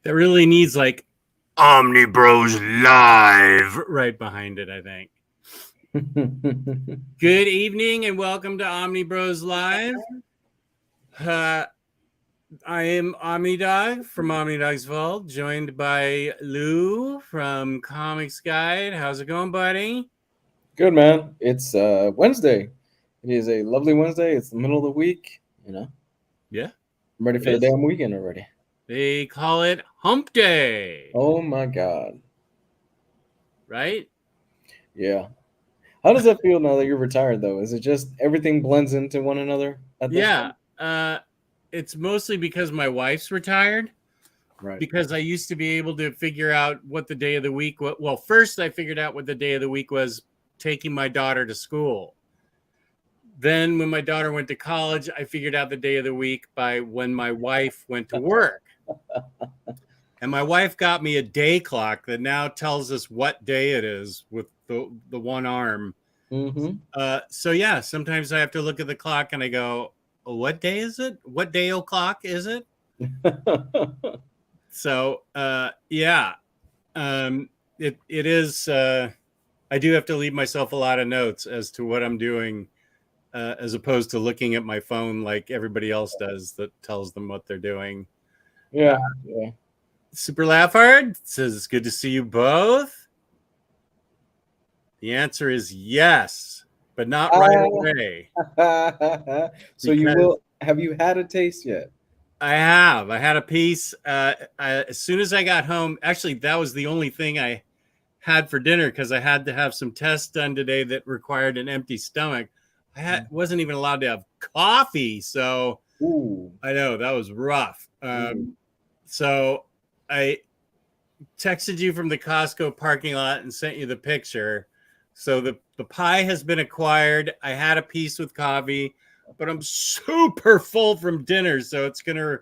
that really needs like Omnibros Live right behind it, I think. Good evening and welcome to Omnibros Live. I am OmniDog from OmniDog's Vault, joined by Lou from Comics Guide. How's it going, buddy? Good, man. It's Wednesday. It is a lovely Wednesday. It's the middle of the week. Yeah. I'm ready for the damn weekend already. They call it Hump Day. Oh my God. Right? Yeah. How does that feel now that you're retired, though? Is it just everything blends into one another at this point? It's mostly because my wife's retired. Right. Because I used to be able to figure out what the day of the week was. Well, first I figured out what the day of the week was taking my daughter to school. Then when my daughter went to college, I figured out the day of the week by when my wife went to work. And my wife got me a day clock that now tells us what day it is with the one arm. Mm-hmm. So yeah, sometimes I have to look at the clock and I go, what day is it? What day o'clock is it? So it is. I do have to leave myself a lot of notes as to what I'm doing, as opposed to looking at my phone like everybody else does that tells them what they're doing. Yeah. Super Laughard says it's good to see you both. The answer is yes, but not right away. So you will. Have you had a taste yet? I have. I had a piece as soon as I got home. Actually, that was the only thing I had for dinner because I had to have some tests done today that required an empty stomach. Wasn't even allowed to have coffee, so I know that was rough. So I texted you from the Costco parking lot and sent you the picture. So the pie has been acquired. I had a piece with coffee, but I'm super full from dinner, so it's gonna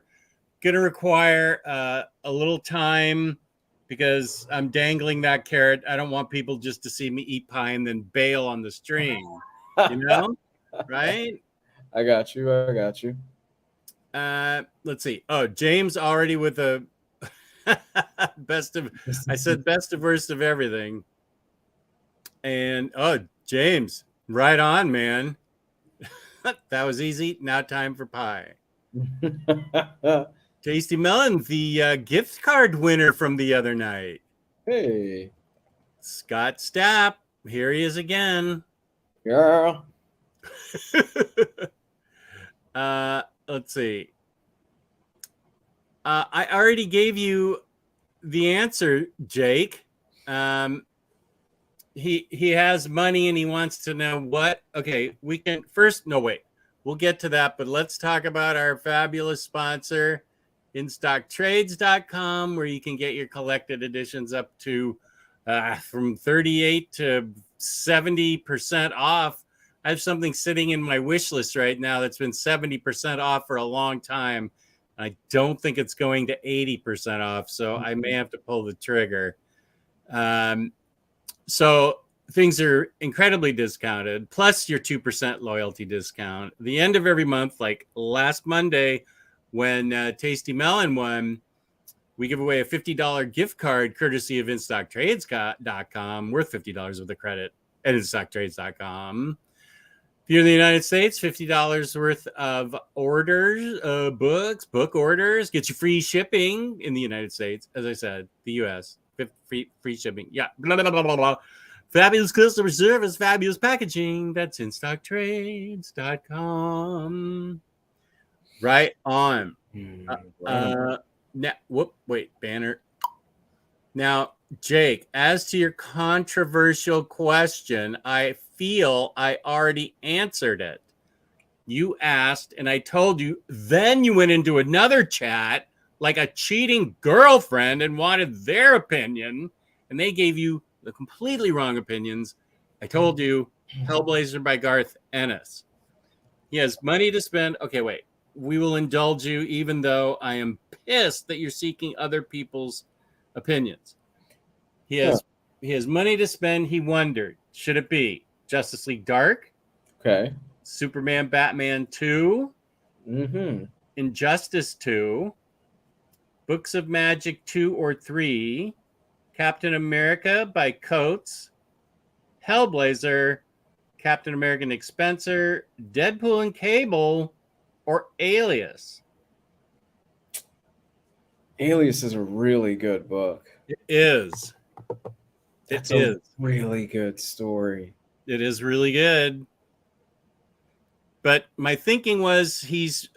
require a little time because I'm dangling that carrot. I don't want people just to see me eat pie and then bail on the stream, right? I got you. Let's see. Oh, James already with a best of worst of everything. And James, right on, man. That was easy. Now time for pie. Tasty Melon, the gift card winner from the other night. Hey. Scott Stapp. Here he is again. Yeah. Let's see. I already gave you the answer, Jake. He has money and he wants to know what. Okay, we can first. No, wait. We'll get to that, but let's talk about our fabulous sponsor, InStockTrades.com, where you can get your collected editions up to from 38 to 70% off. I have something sitting in my wish list right now that's been 70% off for a long time. I don't think it's going to 80% off, so I may have to pull the trigger. So things are incredibly discounted, plus your 2% loyalty discount. The end of every month, like last Monday, when Tasty Melon won, we give away a $50 gift card courtesy of InStockTrades.com worth $50 with a credit at InStockTrades.com. If you're in the United States, $50 worth of orders, book orders, get you free shipping in the United States. As I said, the U.S. Free shipping. Yeah. Blah, blah, blah, blah, blah. Fabulous customer service, fabulous packaging. That's InStockTrades.com. Right on. Banner. Now, Jake, as to your controversial question, I feel I already answered it. You asked, and I told you, then you went into another chat like a cheating girlfriend and wanted their opinion, and they gave you the completely wrong opinions. I told you, Hellblazer by Garth Ennis. He has money to spend. Okay, wait. We will indulge you, even though I am pissed that you're seeking other people's opinions. He has money to spend. He wondered, should it be Justice League Dark? Okay. Superman, Batman 2? Mm-hmm. Injustice 2? Books of Magic 2 or 3, Captain America by Coates, Hellblazer, Captain America Nick Spencer, Deadpool and Cable, or Alias? Alias is a really good book. It is. It's a really good story. It is really good. But my thinking was he's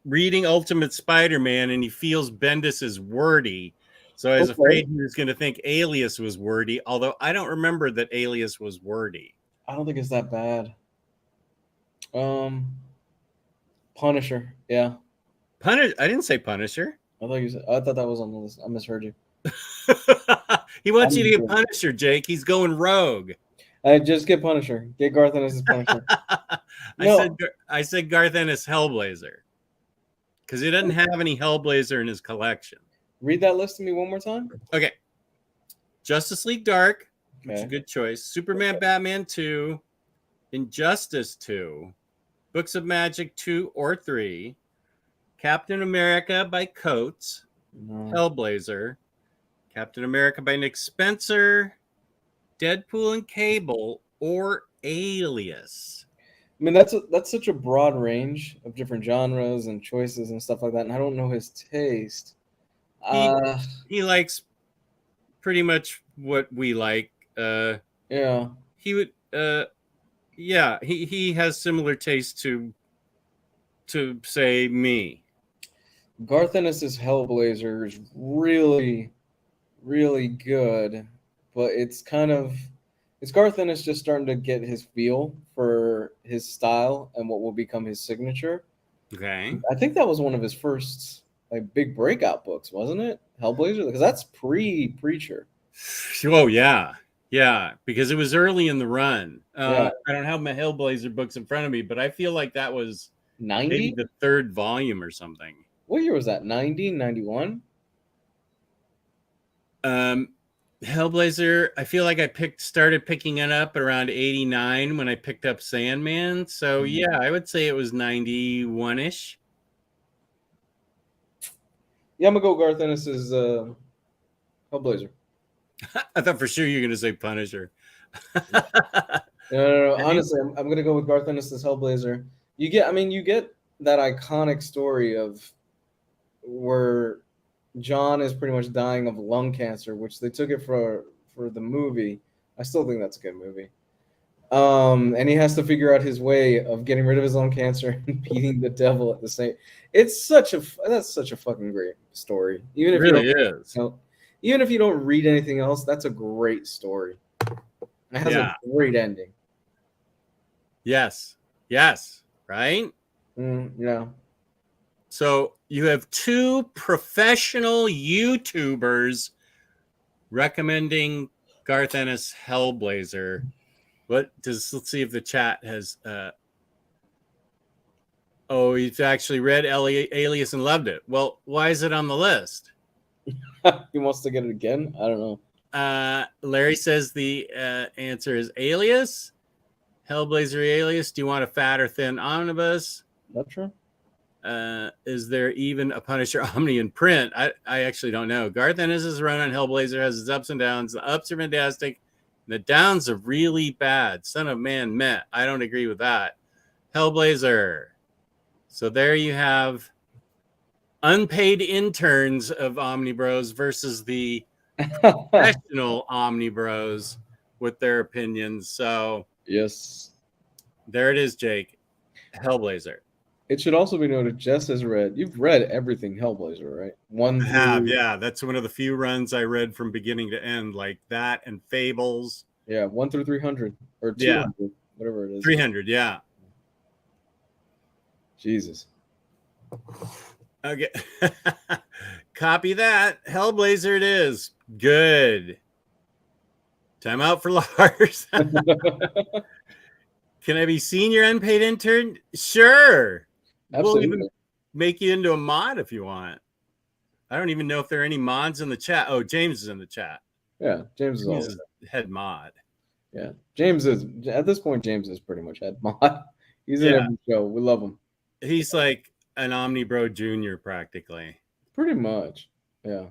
reading Ultimate Spider-Man and he feels Bendis is wordy. So I was afraid he was going to think Alias was wordy, although I don't remember that Alias was wordy. I don't think it's that bad. Punisher, yeah. I didn't say Punisher. I thought that was on the list. I misheard you. He wants you to get Punisher, Jake. He's going rogue. I just get Punisher. Get Garth Ennis' Punisher. I said Garth Ennis Hellblazer because he doesn't have any Hellblazer in his collection. Read that list to me one more time. Okay. Justice League Dark, which is a good choice. Superman, Batman 2, Injustice 2, Books of Magic 2 or 3, Captain America by Coates, Hellblazer, Captain America by Nick Spencer, Deadpool and Cable, or Alias. I mean, that's such a broad range of different genres and choices and stuff like that, and I don't know his taste. He likes pretty much what we like. Yeah. He would. He has similar taste to say me. Garth Ennis' Hellblazer is really, really good, but it's Garth Ennis just starting to get his feel for his style and what will become his signature. Okay. I think that was one of his first big breakout books, wasn't it? Hellblazer? Because that's pre-Preacher. Oh, yeah. Yeah, because it was early in the run. I don't have my Hellblazer books in front of me, but I feel like that was 90? Maybe the third volume or something. What year was that? 90, 91? Hellblazer, I feel like I started picking it up around 89 when I picked up Sandman. So, yeah, I would say it was 91-ish. Yeah, I'm going to go Garth Ennis' Hellblazer. I thought for sure you were going to say Punisher. No. Honestly, I'm going to go with Garth Ennis' Hellblazer. You get that iconic story of where John is pretty much dying of lung cancer, which they took it for the movie. I still think that's a good movie. And he has to figure out his way of getting rid of his lung cancer and beating the devil at the same. That's such a fucking great story. Even if even if you don't read anything else, that's a great story. It has a great ending. Yes. Right? Yeah. So you have two professional YouTubers recommending Garth Ennis Hellblazer. Let's see if the chat has. He's actually read Alias and loved it. Well, why is it on the list? He wants to get it again. I don't know. Larry says the answer is Alias. Hellblazer Alias. Do you want a fat or thin omnibus? That's true. Is there even a Punisher Omni in print? I actually don't know. Garth Ennis' run on Hellblazer has its ups and downs. The ups are fantastic. The downs are really bad. Son of Man met. I don't agree with that. Hellblazer. So there you have unpaid interns of OmniBros versus the professional OmniBros with their opinions. So yes, there it is, Jake. Hellblazer. It should also be noted, Jess has you've read everything Hellblazer, right? I have, yeah. That's one of the few runs I read from beginning to end, like that and Fables. Yeah, 1 through 300 or 200, whatever it is. 300, yeah. Jesus. Okay. Copy that. Hellblazer it is. Good. Time out for Lars. Can I be senior unpaid intern? Sure. Absolutely. We'll even make you into a mod if you want. I don't even know if there are any mods in the chat. Oh, James is in the chat. Yeah, James is always head mod. Yeah, James is at this point. James is pretty much head mod. He's in every show. We love him. He's like, an Omnibro Junior practically. Pretty much. Yeah.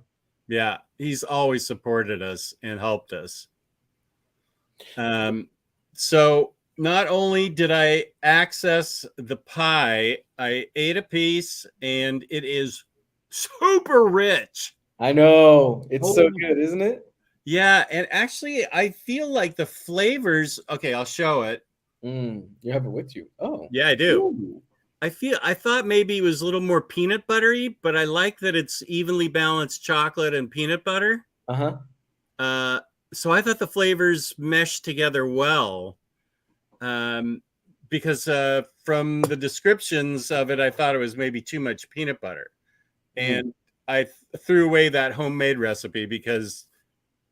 Yeah, he's always supported us and helped us. So not only did I access the pie, I ate a piece and it is super rich. I know. It's so good, isn't it? Yeah, and actually I feel like the flavors, okay, I'll show it. You have it with you. Oh. Yeah, I do. Ooh. I thought maybe it was a little more peanut buttery, but I like that it's evenly balanced chocolate and peanut butter. Uh-huh. So I thought the flavors meshed together well. Because from the descriptions of it, I thought it was maybe too much peanut butter. And I threw away that homemade recipe because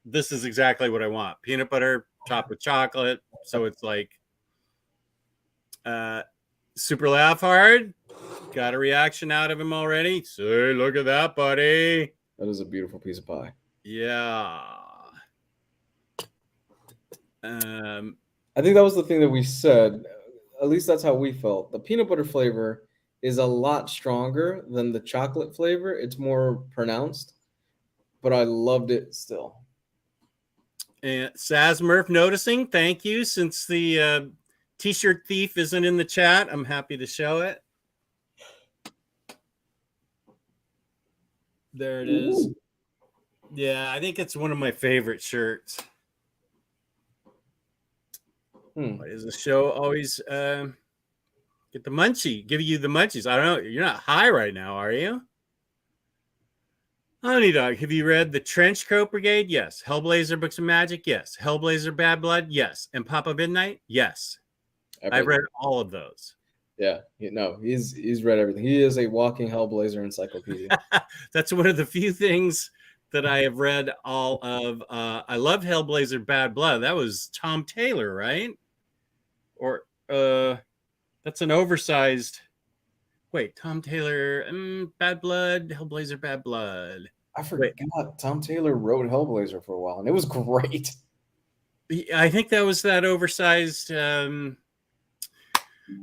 this is exactly what I want. Peanut butter topped with chocolate. So it's like super laugh hard. Got a reaction out of him already. Say, look at that, buddy. That is a beautiful piece of pie. Yeah. I think that was the thing that we said. At least that's how we felt. The peanut butter flavor is a lot stronger than the chocolate flavor. It's more pronounced, but I loved it still. And Saz Murph noticing, thank you. Since the t-shirt thief isn't in the chat, I'm happy to show it. There it is. Ooh. Yeah, I think it's one of my favorite shirts. Why does the show always get the munchie? Give you the munchies? I don't know. You're not high right now, are you? Honey Dog, have you read The Trench Coat Brigade? Yes. Hellblazer Books of Magic? Yes. Hellblazer Bad Blood? Yes. And Papa Midnight? Yes. I've read all of those. Yeah, he's read everything. He is a walking Hellblazer encyclopedia. That's one of the few things that I have read all of. I love Hellblazer Bad Blood. That was Tom Taylor, right? Or that's an oversized. Wait, Tom Taylor, Bad Blood, Hellblazer Bad Blood. I forgot. Tom Taylor wrote Hellblazer for a while, and it was great. I think that was that oversized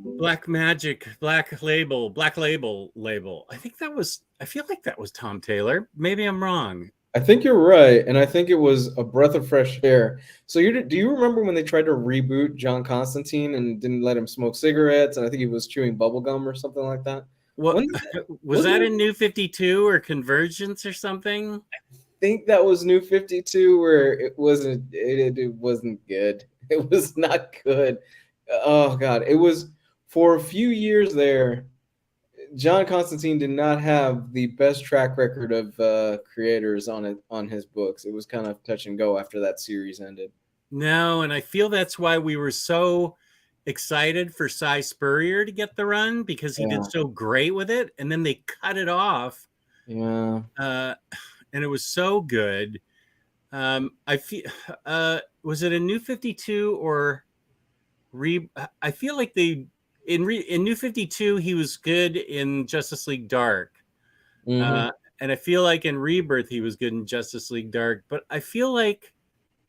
Black Label. I think that was. I feel like that was Tom Taylor. Maybe I'm wrong. I think you're right, and I think it was a breath of fresh air. So do you remember when they tried to reboot John Constantine and didn't let him smoke cigarettes, and I think he was chewing bubble gum or something like that? What was that in New 52 or Convergence or something? I think that was New 52, where it wasn't good. It was not good. Oh God, it was for a few years there. John Constantine did not have the best track record of creators on his books. It was kind of touch and go after that series ended. No, and I feel that's why we were so excited for Cy Spurrier to get the run, because he did so great with it, and then they cut it off. Yeah. And it was so good. I feel was it a New 52 or I feel like they in New 52 he was good in Justice League Dark. And I feel like in Rebirth he was good in Justice League Dark, but I feel like,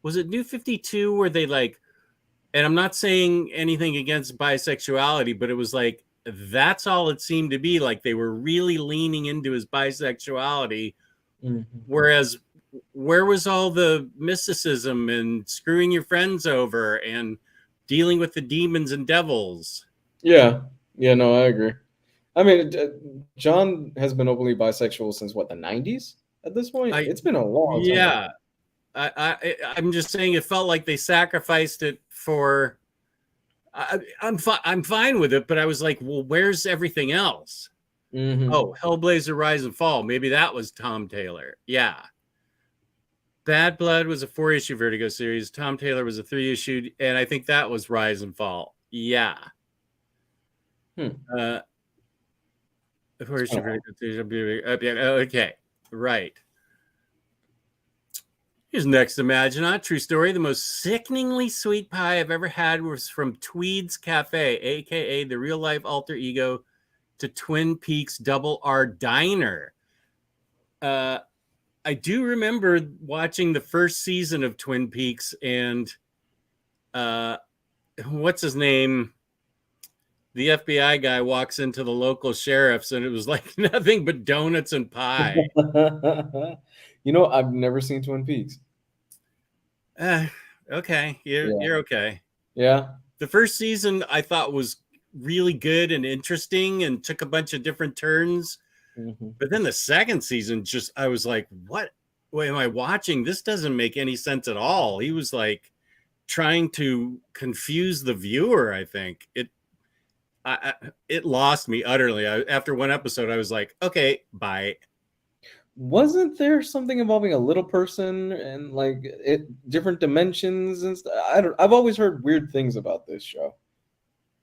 was it New 52 where they like, and I'm not saying anything against bisexuality, but it was like that's all it seemed to be, like they were really leaning into his bisexuality. Whereas where was all the mysticism and screwing your friends over and dealing with the demons and devils? Yeah, no, I agree. I mean, John has been openly bisexual since what, the 90s at this point? It's been a long time. Yeah. I'm just saying it felt like they sacrificed it for. I'm fine with it, but I was like, well, where's everything else? Oh, Hellblazer Rise and Fall. Maybe that was Tom Taylor. Yeah. Bad Blood was a 4-issue Vertigo series. Tom Taylor was a 3-issue, and I think that was Rise and Fall. Yeah. Okay. Right. Here's next Imaginaut. True story. The most sickeningly sweet pie I've ever had was from Tweed's Cafe, a.k.a. the real-life alter ego to Twin Peaks Double R Diner. I do remember watching the first season of Twin Peaks, and what's his name? the FBI guy walks into the local sheriff's, and it was like nothing but donuts and pie. You know, I've never seen Twin Peaks. Okay, you're Yeah. you're okay. Yeah. The first season I thought was really good and interesting and took a bunch of different turns. Mhm. But then the second season, just I was like, what am I watching? This doesn't make any sense at all. He was like trying to confuse the viewer. I think it lost me utterly. After one episode, I was like, okay, bye. Wasn't there something involving a little person and like it different dimensions and stuff? I've always heard weird things about this show.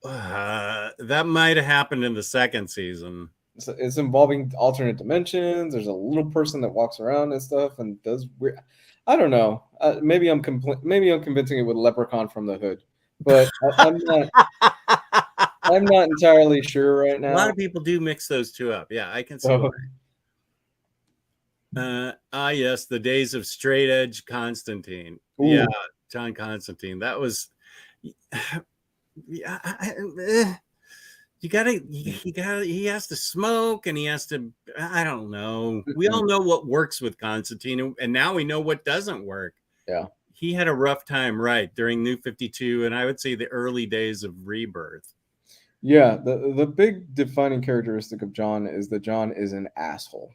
That might have happened in the second season. It's involving alternate dimensions. There's a little person that walks around and stuff and does weird. I don't know. Maybe I'm convincing it with Leprechaun from the Hood, but I'm not entirely sure right now. A lot of people do mix those two up. Yeah, I can see So, why. Yes, the days of straight edge Constantine. ooh. Yeah, John Constantine. That was. Yeah, he has to smoke and he has to, I don't know. We all know what works with Constantine, and now we know what doesn't work. Yeah. He had a rough time, right, during New 52, and I would say the early days of Rebirth. Yeah, the big defining characteristic of John is that John is an asshole.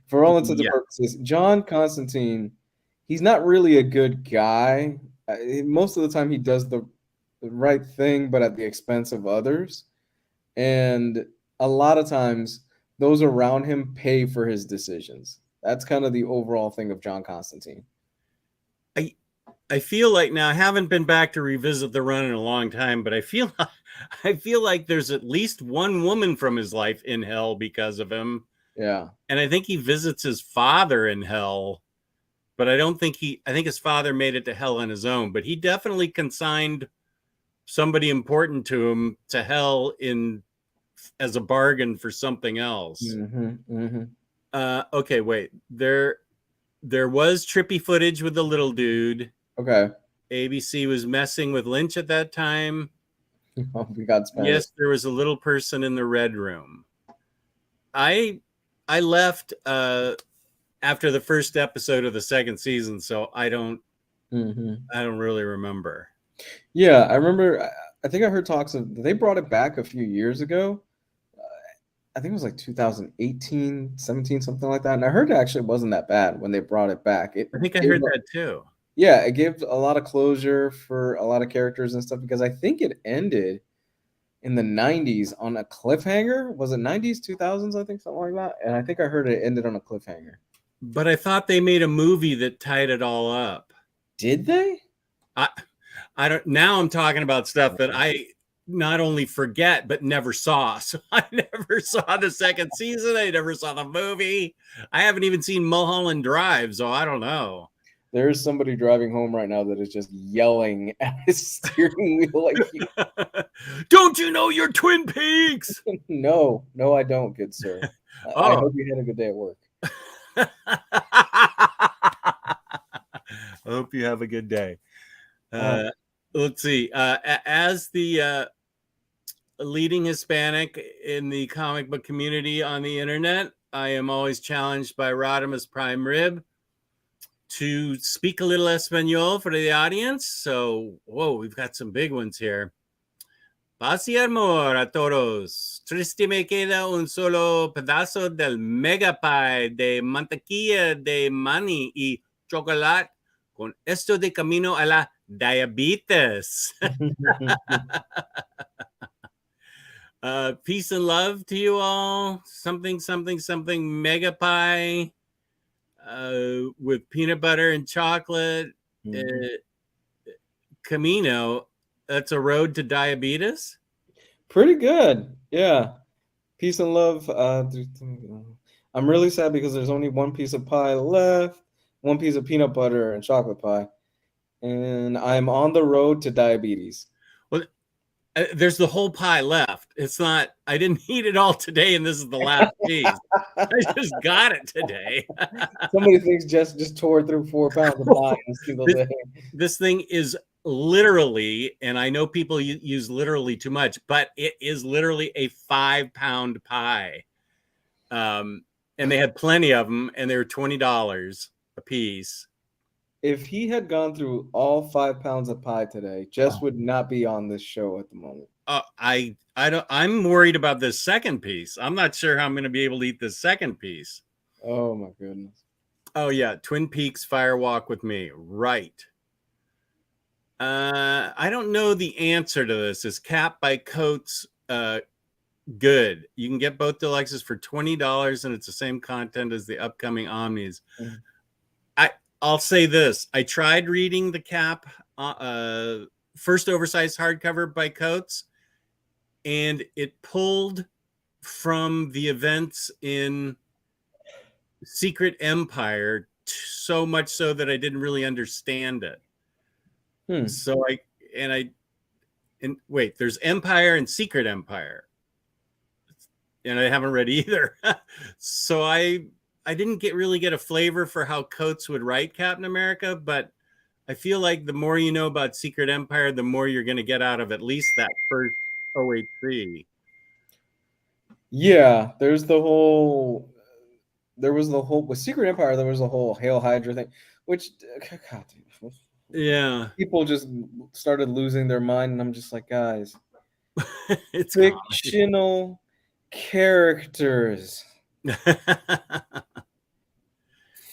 For all intents and purposes, John Constantine, he's not really a good guy. Most of the time he does the right thing, but at the expense of others. And a lot of times those around him pay for his decisions. That's kind of the overall thing of John Constantine. I feel like, now I haven't been back to revisit the run in a long time, but I feel like there's at least one woman from his life in hell because of him. Yeah. And I think he visits his father in hell, but I think his father made it to hell on his own, but he definitely consigned somebody important to him to hell as a bargain for something else. Mm-hmm, mm-hmm. Okay, wait. There was trippy footage with the little dude. Okay. ABC was messing with Lynch at that time. Oh, we got Spanish. Yes, there was a little person in the red room. I left after the first episode of the second season, so I don't really remember. Yeah, I remember. I think I heard talks of they brought it back a few years ago. I think it was like 2018, 17, something like that. And I heard it actually wasn't that bad when they brought it back. I think I heard that too. Yeah, it gave a lot of closure for a lot of characters and stuff because I think it ended in the 90s on a cliffhanger. Was it 90s, 2000s? I think something like that. And I think I heard it ended on a cliffhanger. But I thought they made a movie that tied it all up. Did they? I don't. Now I'm talking about stuff that I not only forget but never saw. So I never saw the second season. I never saw the movie. I haven't even seen Mulholland Drive, so I don't know. There's somebody driving home right now that is just yelling at his steering wheel like, "Don't you know you're Twin Peaks?" No, I don't, good sir. I hope you had a good day at work. I hope you have a good day. Let's see. As the leading Hispanic in the comic book community on the internet, I am always challenged by Rodimus Prime Rib to speak a little Espanol for the audience. So, whoa, we've got some big ones here. Paz y amor a todos. Triste me queda un solo pedazo del mega pie de mantequilla de maní y chocolate con esto de camino a la diabetes. Peace and love to you all. Something mega pie with peanut butter and chocolate. Camino, that's a road to diabetes. Pretty good. Yeah. Peace and love. I'm really sad because there's only one piece of pie left, one piece of peanut butter and chocolate pie. And I'm on the road to diabetes. Well, there's the whole pie left. It's not, I didn't eat it all today, and this is the last piece. I just got it today. Somebody thinks Jess just tore through 4 pounds of pie in a single day. This thing is literally, and I know people use literally too much, but it is literally a 5-pound pie. And they had plenty of them, and they were $20 a piece. If he had gone through all 5 pounds of pie today, Jess would not be on this show at the moment. I'm worried about this second piece. I'm not sure how I'm going to be able to eat this second piece. Oh my goodness. Oh yeah, Twin Peaks Fire Walk with Me. Right. I don't know the answer to this. Is Cap by Coates good? You can get both deluxes for $20, and it's the same content as the upcoming Omnis. Mhm. I'll say this. I tried reading the Cap first oversized hardcover by Coates, and it pulled from the events in Secret Empire so much so that I didn't really understand it. So wait, there's Empire and Secret Empire, and I haven't read either. So I didn't really get a flavor for how Coates would write Captain America, but I feel like the more you know about Secret Empire, the more you're going to get out of at least that first OHC. Yeah, there was the whole with Secret Empire. There was the whole Hail Hydra thing, which God, dude, Yeah, people just started losing their mind, and I'm just like, guys, it's fictional characters,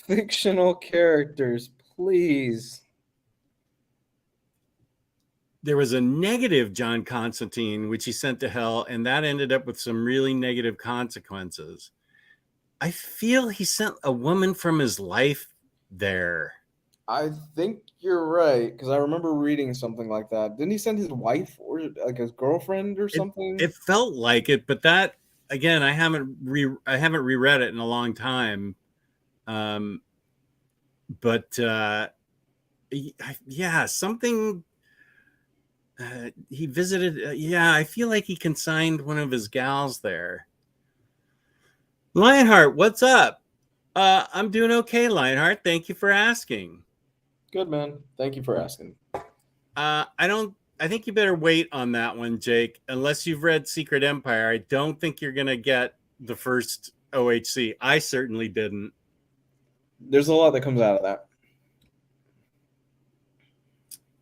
fictional characters, please. There was a negative John Constantine, which he sent to hell, and that ended up with some really negative consequences. I feel he sent a woman from his life there. I think you're right, because I remember reading something like that. Didn't he send his wife or like his girlfriend or something? It felt like it, but that again, I haven't reread it in a long time. But yeah, something. He visited. Yeah, I feel like he consigned one of his gals there. Lionheart, what's up? I'm doing okay, Lionheart. Thank you for asking. Good, man. Thank you for asking. I think you better wait on that one, Jake. Unless you've read Secret Empire, I don't think you're going to get the first OHC. I certainly didn't. There's a lot that comes out of that.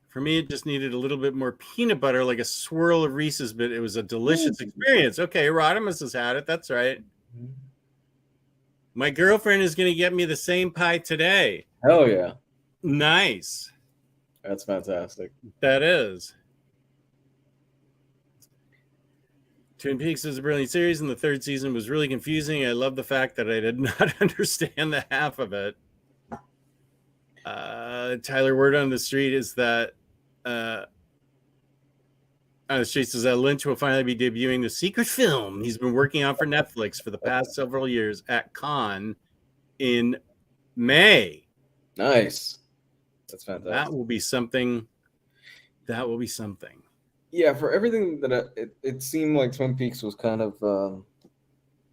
For me, it just needed a little bit more peanut butter, like a swirl of Reese's, but it was a delicious experience. Okay, Rodimus has had it. That's right. My girlfriend is going to get me the same pie today. Hell yeah. Nice. That's fantastic. That is. Twin Peaks is a brilliant series, and the third season was really confusing. I love the fact that I did not understand the half of it. Tyler, word on the street is that says that Lynch will finally be debuting the secret film he's been working on for Netflix for the past several years at Cannes in May. Nice. That's fantastic. That will be something. That will be something. Yeah, for everything that it seemed like Twin Peaks was kind of,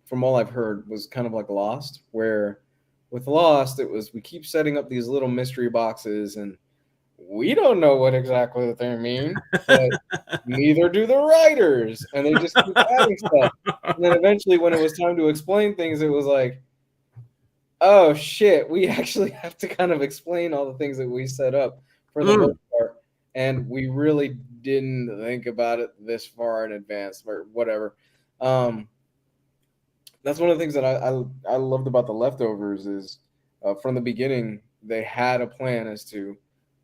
from all I've heard, was kind of like Lost, where with Lost, it was we keep setting up these little mystery boxes and we don't know what exactly that they mean, but neither do the writers. And they just keep adding stuff. And then eventually when it was time to explain things, it was like, oh shit, we actually have to kind of explain all the things that we set up for the most part. And we really didn't think about it this far in advance or whatever. That's one of the things that I loved about The Leftovers is from the beginning, they had a plan as to,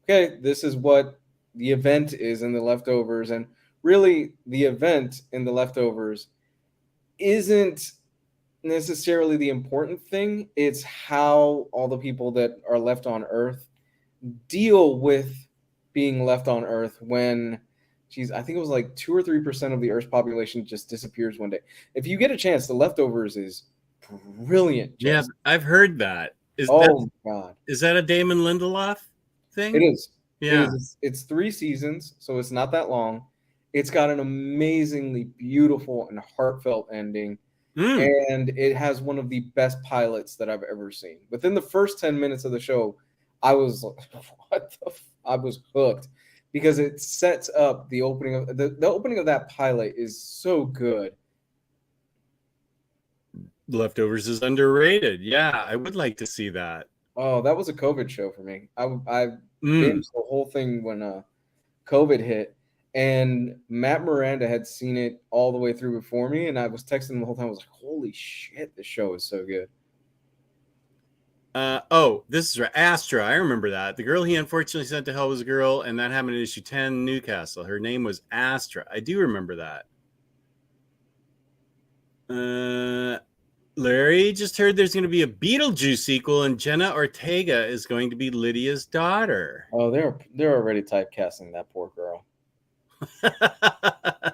okay, this is what the event is in The Leftovers. And really, the event in The Leftovers isn't necessarily the important thing. It's how all the people that are left on Earth deal with being left on Earth when, I think it was like 2 or 3% of the Earth's population just disappears one day. If you get a chance, The Leftovers is brilliant. Yeah, I've heard that. My God. Is that a Damon Lindelof thing? It is. Yeah. It is. It's 3 seasons, so it's not that long. It's got an amazingly beautiful and heartfelt ending. And it has one of the best pilots that I've ever seen. Within the first 10 minutes of the show, I was like, I was hooked. because it sets up the opening of the opening of that pilot is so good. Leftovers is underrated. Yeah, I would like to see that. Oh, that was a COVID show for me. I Mm. binged the whole thing when COVID hit, and Matt Miranda had seen it all the way through before me, and I was texting him the whole time. I was like, "Holy shit, this show is so good." Oh, this is Astra. I remember that. The girl he unfortunately sent to hell was a girl, and that happened in issue 10, Newcastle. Her name was Astra. I do remember that. Larry just heard there's going to be a Beetlejuice sequel, and Jenna Ortega is going to be Lydia's daughter. Oh, they're already typecasting that poor girl.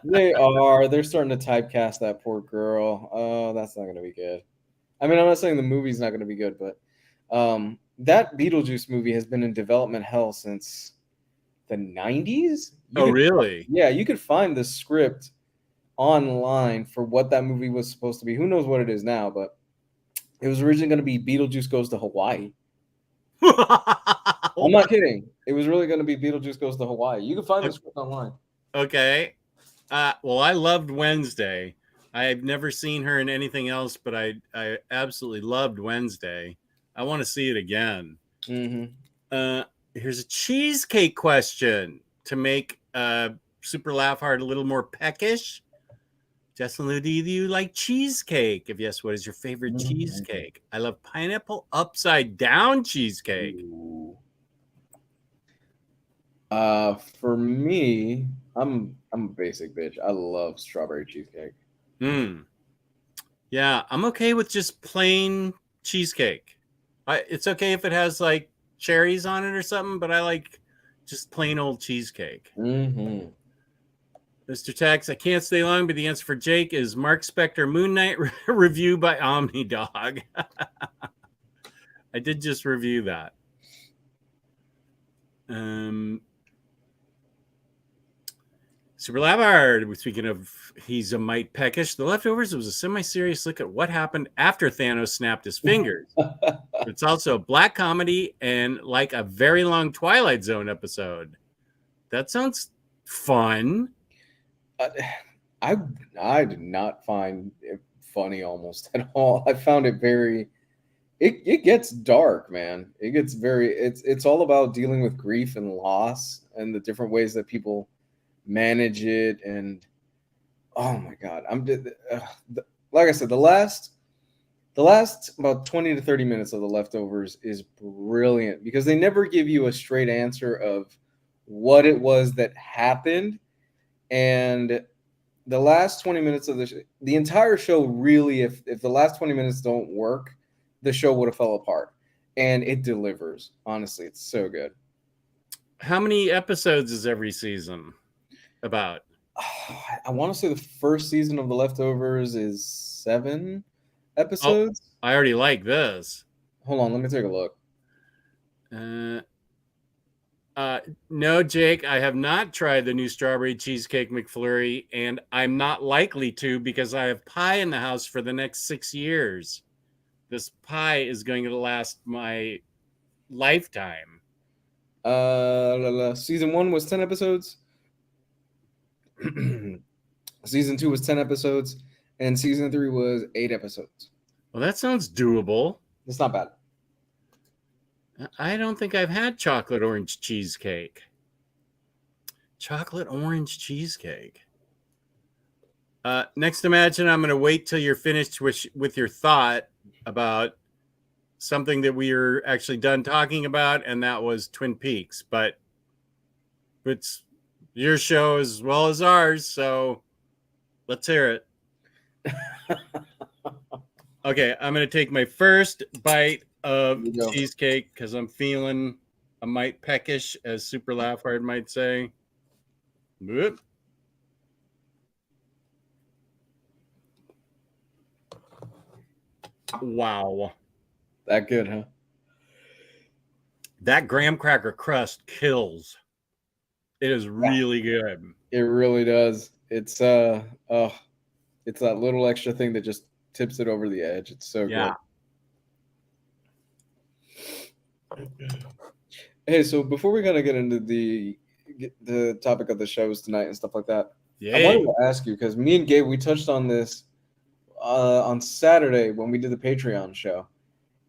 They are. They're starting to typecast that poor girl. Oh, that's not going to be good. I mean, I'm not saying the movie's not going to be good, but that Beetlejuice movie has been in development hell since the 90s. Oh, really? Yeah, you could find the script online for what that movie was supposed to be. Who knows what it is now, but it was originally going to be Beetlejuice Goes to Hawaii. I'm not kidding. It was really going to be Beetlejuice Goes to Hawaii. You can find the script online. Okay. Well, I loved Wednesday. I've never seen her in anything else, but I absolutely loved Wednesday. I want to see it again. Mm-hmm. Here's a cheesecake question to make Super Laugh Hard a little more peckish. Justin Lou, do you like cheesecake? If yes, what is your favorite cheesecake? I love pineapple upside down cheesecake. Ooh. For me, I'm a basic bitch. I love strawberry cheesecake. Yeah, I'm okay with just plain cheesecake. It's okay if it has like cherries on it or something, but I like just plain old cheesecake. Mm-hmm. Mr. Tex, I can't stay long, but the answer for Jake is Mark Spector Moon Knight review by OmniDog. I did just review that. Super Lavard, speaking of he's a mite peckish, The Leftovers was a semi-serious look at what happened after Thanos snapped his fingers. It's also a black comedy and like a very long Twilight Zone episode. That sounds fun. I did not find it funny almost at all. I found it very it gets dark, man. It gets very it's all about dealing with grief and loss and the different ways that people manage it. And oh my god, like I said, the last about 20 to 30 minutes of The Leftovers is brilliant because they never give you a straight answer of what it was that happened. And the last 20 minutes of the entire show, really, if the last 20 minutes don't work, the show would have fell apart. And it delivers. Honestly, it's so good. How many episodes is every season about? I want to say the first season of The Leftovers is 7 episodes. Oh, I already like this. Hold on, let me take a look. No, Jake, I have not tried the new strawberry cheesecake McFlurry, and I'm not likely to because I have pie in the house for the next 6 years. This pie is going to last my lifetime. Season 1 was 10 episodes. Season 2 was 10 episodes, and season 3 was 8 episodes. Well, that sounds doable. It's not bad. I don't think I've had chocolate orange cheesecake. Chocolate orange cheesecake. Next, imagine I'm going to wait till you're finished with your thought about something that we are actually done talking about, and that was Twin Peaks. But it's your show as well as ours, so let's hear it. Okay, I'm going to take my first bite of cheesecake because I'm feeling a mite peckish, as Super Laugh Hard might say. Whoop. Wow. That good, huh? That graham cracker crust kills. It is really good. It really does. It's it's that little extra thing that just tips it over the edge. It's so good. Hey, so before we kind of get into the the topic of the shows tonight and stuff like that. I Yay. wanted to ask you because me and Gabe we touched on this on Saturday when we did the Patreon show,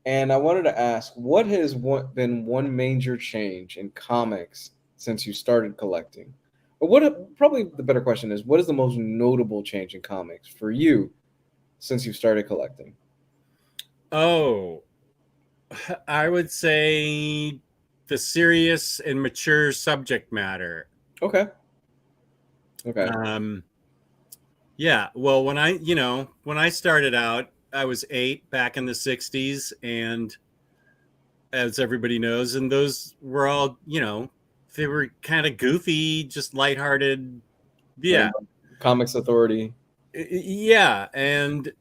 and I wanted to ask what has been one major change in comics since you started collecting, or probably the better question is what is the most notable change in comics for you since you started collecting? Oh, I would say the serious and mature subject matter. Okay. Okay. Yeah, well, when I started out, I was 8 back in the 60s, and as everybody knows, and those were all, they were kind of goofy, just lighthearted. Yeah. Comics Authority. Yeah, and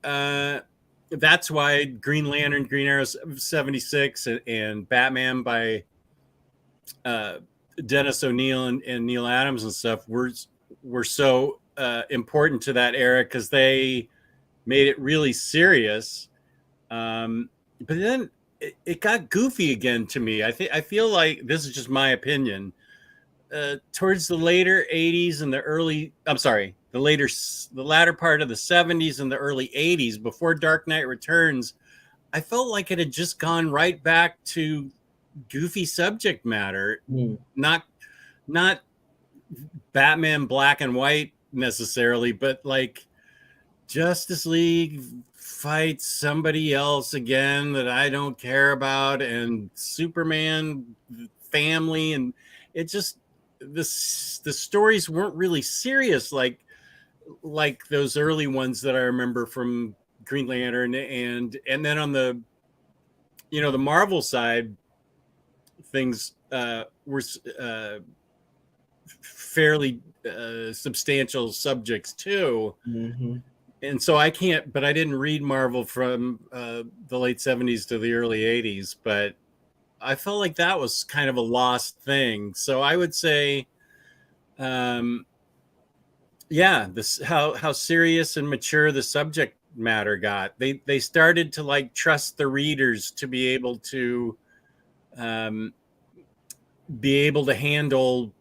that's why Green Lantern, Green Arrow 76, and Batman by Dennis O'Neil and Neil Adams and stuff were so important to that era because they made it really serious. But then it got goofy again to me. I feel like this is just my opinion. Towards the later 80s and the latter part of the 70s and the early 80s, before Dark Knight Returns, I felt like it had just gone right back to goofy subject matter. Not Batman black and white necessarily, but like Justice League fights somebody else again that I don't care about, and Superman family, and it just the stories weren't really serious like those early ones that I remember from Green Lantern, and then on the the Marvel side, things were fairly substantial subjects too. Mm-hmm. And so I didn't read Marvel from the late 70s to the early 80s, but I felt like that was kind of a lost thing. So I would say, this how serious and mature the subject matter got. They started to like trust the readers to be able to handle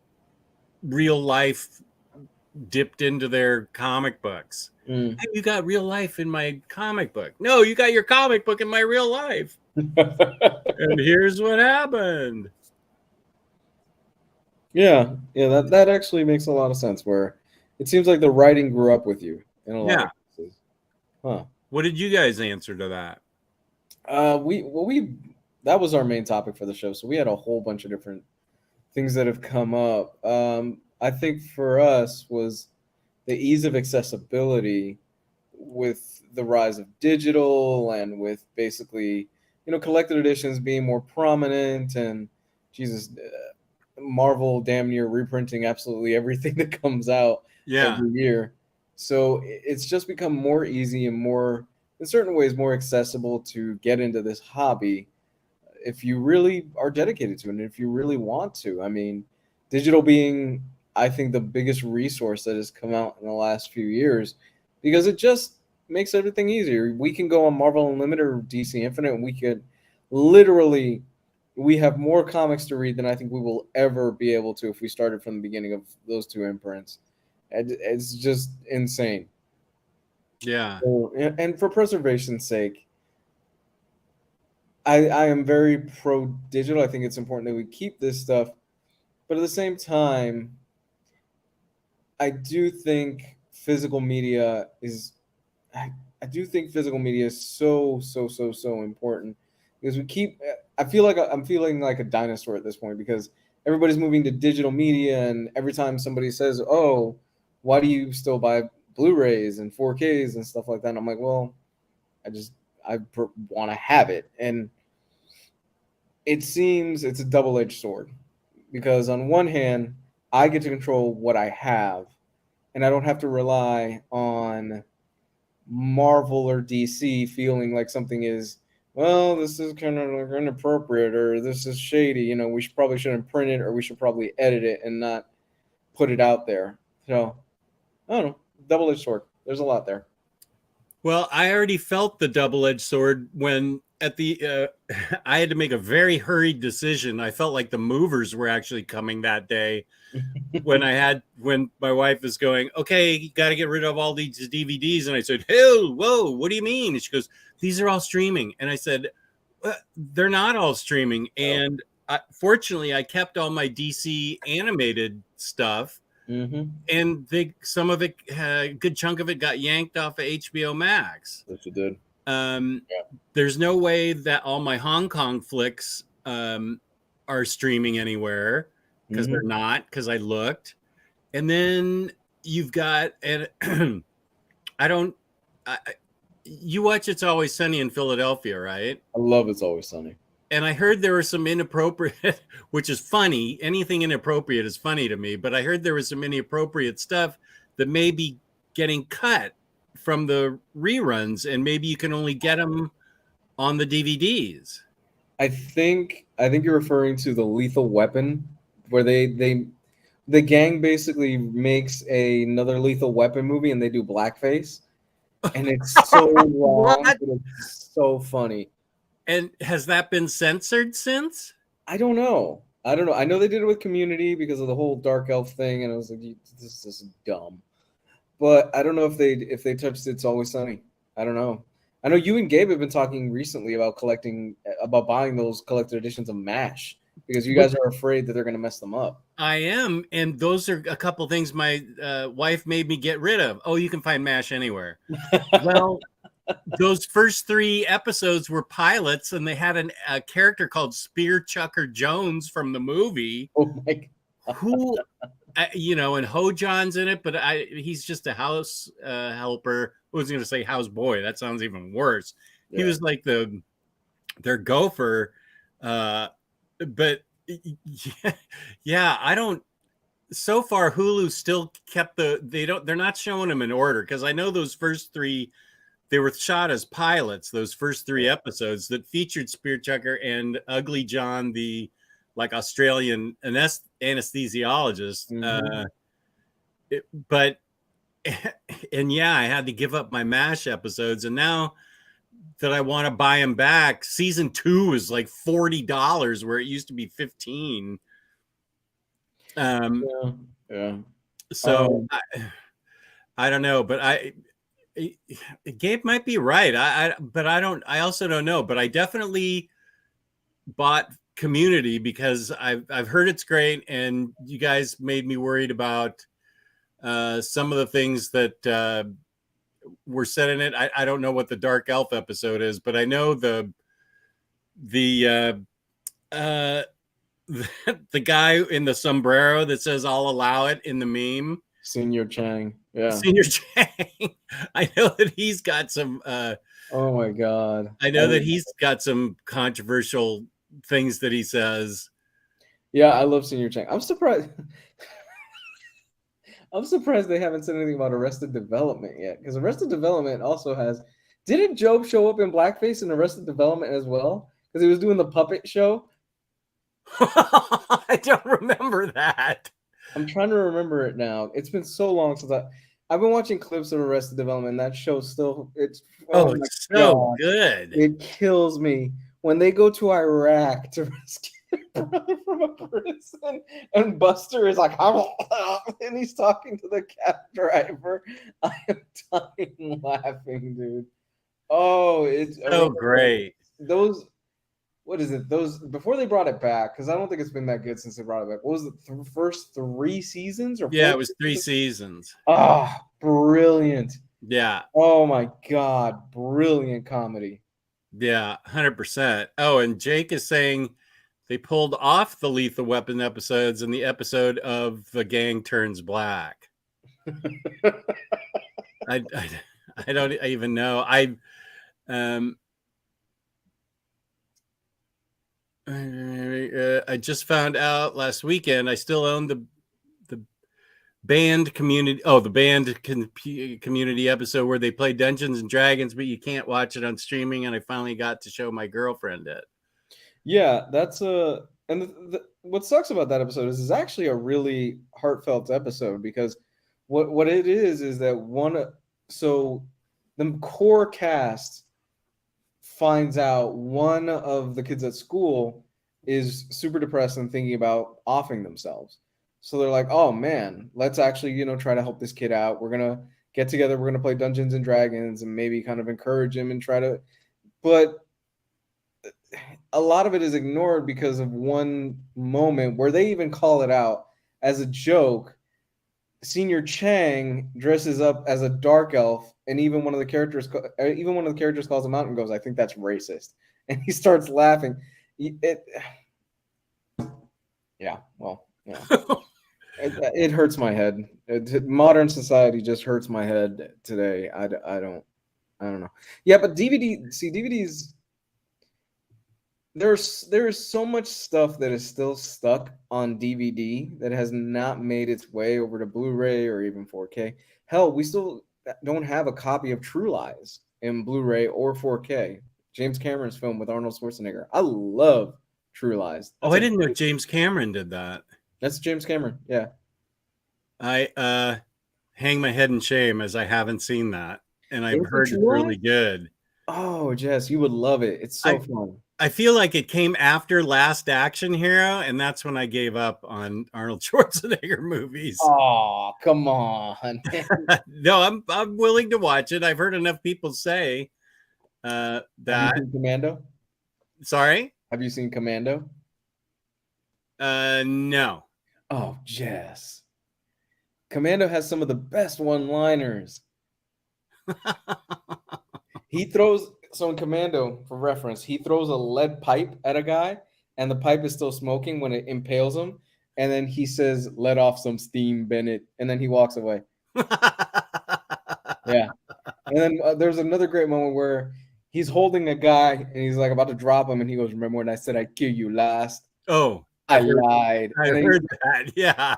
real life dipped into their comic books. Hey, you got real life in my comic book. No, you got your comic book in my real life. And here's what happened. Yeah, that actually makes a lot of sense. Where it seems like the writing grew up with you in a lot of cases. Huh. What did you guys answer to that? We that was our main topic for the show, so we had a whole bunch of different things that have come up. I think for us was the ease of accessibility with the rise of digital and with basically collected editions being more prominent, and Jesus, Marvel damn near reprinting absolutely everything that comes out every year. So it's just become more easy and more, in certain ways, more accessible to get into this hobby if you really are dedicated to it and if you really want to. I mean, digital being, I think, the biggest resource that has come out in the last few years, because it just makes everything easier. We can go on Marvel Unlimited or DC Infinite, and we could literally, we have more comics to read than I think we will ever be able to if we started from the beginning of those two imprints. It's just insane. Yeah. So, and for preservation's sake, I am very pro digital. I think it's important that we keep this stuff, but at the same time, I do think physical media is I do think physical media is so important, because I feel like I'm feeling like a dinosaur at this point, because everybody's moving to digital media, and every time somebody says, "Oh, why do you still buy Blu-rays and 4Ks and stuff like that?" And I'm like, "Well, I want to have it." And it seems it's a double-edged sword, because on one hand, I get to control what I have, and I don't have to rely on Marvel or DC feeling like something is, well, this is kind of like inappropriate, or this is shady. We probably shouldn't print it, or we should probably edit it and not put it out there. So I don't know, double-edged sword. There's a lot there. Well, I already felt the double-edged sword when at the I had to make a very hurried decision. I felt like the movers were actually coming that day when my wife was going, okay, you got to get rid of all these DVDs. And I said, hell, whoa, what do you mean? And she goes, these are all streaming. And I said, they're not all streaming. And fortunately, I kept all my DC animated stuff. And some of it, a good chunk of it got yanked off of HBO Max. Yes, it did. There's no way that all my Hong Kong flicks are streaming anywhere, because they're not, because I looked. And then you've got, and you watch It's Always Sunny in Philadelphia, right? I love It's Always Sunny. And I heard there was some inappropriate, which is funny. Anything inappropriate is funny to me. But I heard there was some inappropriate stuff that may be getting cut from the reruns, and maybe you can only get them on the DVDs. I think you're referring to the Lethal Weapon, where the gang basically makes another Lethal Weapon movie and they do blackface, and it's so long, but it's so funny. And has that been censored since? I don't know. I know they did it with Community because of the whole Dark Elf thing, and I was like, this is dumb. But I don't know if they touched It's Always Sunny. I don't know. I know you and Gabe have been talking recently about buying those collector editions of MASH, because you guys are afraid that they're going to mess them up. I am, and those are a couple things my wife made me get rid of. Oh, you can find MASH anywhere. Well, those first 3 episodes were pilots, and they had a character called Spear Chucker Jones from the movie. Oh my God. Who, and Ho John's in it, but he's just a house helper. I was going to say house boy. That sounds even worse. Yeah. He was like their gopher. But yeah, I don't. So far, Hulu still kept they're not showing them in order, because I know those first 3. They were shot as pilots, those first 3 episodes that featured Spear Chucker and Ugly John, the Australian anesthesiologist. I had to give up my MASH episodes. And now that I want to buy them back, season 2 is like $40 where it used to be $15. Yeah. So I don't know, but Gabe might be right. I also don't know, but I definitely bought Community because I've heard it's great, and you guys made me worried about some of the things that were said in it. I don't know what the Dark Elf episode is, but I know the guy in the sombrero that says "I'll allow it" in the meme. Senior Chang. Yeah. Senior Chang. I know that he's got some oh my God. I know that he's got some controversial things that he says. Yeah, I love Senior Chang. I'm surprised. I'm surprised they haven't said anything about Arrested Development yet, because Arrested Development also has. Didn't Job show up in blackface in Arrested Development as well? Because he was doing the puppet show. I don't remember that. I'm trying to remember it now. It's been so long since I've been watching clips of Arrested Development. That show still it's it's so good. It kills me when they go to Iraq to rescue their brother from a prison, and Buster is like, and he's talking to the cab driver. I am dying laughing, dude. Oh, it's so great. Those. What is it? Those before they brought it back, because I don't think it's been that good since they brought it back. What was it? First 3 seasons or? Yeah, it was 3 seasons. Ah, brilliant. Yeah. Oh my God, brilliant comedy. Yeah, 100%. Oh, and Jake is saying they pulled off the Lethal Weapon episodes in the episode of The Gang Turns Black. I don't even know. I just found out last weekend I still own the band community. Oh, the band community episode where they play Dungeons and Dragons, but you can't watch it on streaming. And I finally got to show my girlfriend it. Yeah, that's what sucks about that episode is it's actually a really heartfelt episode, because what it is that the core cast finds out one of the kids at school is super depressed and thinking about offing themselves. So they're like, "Oh man, let's actually, try to help this kid out. We're gonna get together. We're gonna play Dungeons and Dragons and maybe kind of encourage him and try to." But a lot of it is ignored because of one moment where they even call it out as a joke. Senior Chang dresses up as a dark elf, and even one of the characters calls him out and goes, "I think that's racist," and he starts laughing. Yeah, well, it hurts my head. Modern society just hurts my head today. I don't know. Yeah, but DVDs. There is so much stuff that is still stuck on DVD that has not made its way over to Blu-ray or even 4K. Hell, we still don't have a copy of True Lies in Blu-ray or 4K. James Cameron's film with Arnold Schwarzenegger. I love True Lies. I didn't know James Cameron did that. That's James Cameron, yeah. I hang my head in shame as I haven't seen that, and I've heard it's really good. Oh, Jess, you would love it. It's so fun. I feel like it came after Last Action Hero, and that's when I gave up on Arnold Schwarzenegger movies. Oh, come on. No, I'm willing to watch it. I've heard enough people say that. Have you seen Commando? Sorry? Have you seen Commando? No. Oh, Jess. Commando has some of the best one-liners. So in Commando, for reference, he throws a lead pipe at a guy, and the pipe is still smoking when it impales him. And then he says, "Let off some steam, Bennett." And then he walks away. Yeah. And then there's another great moment where he's holding a guy, and he's like about to drop him, and he goes, "Remember when I said I'd kill you last?" Oh, I lied. I heard that. Yeah.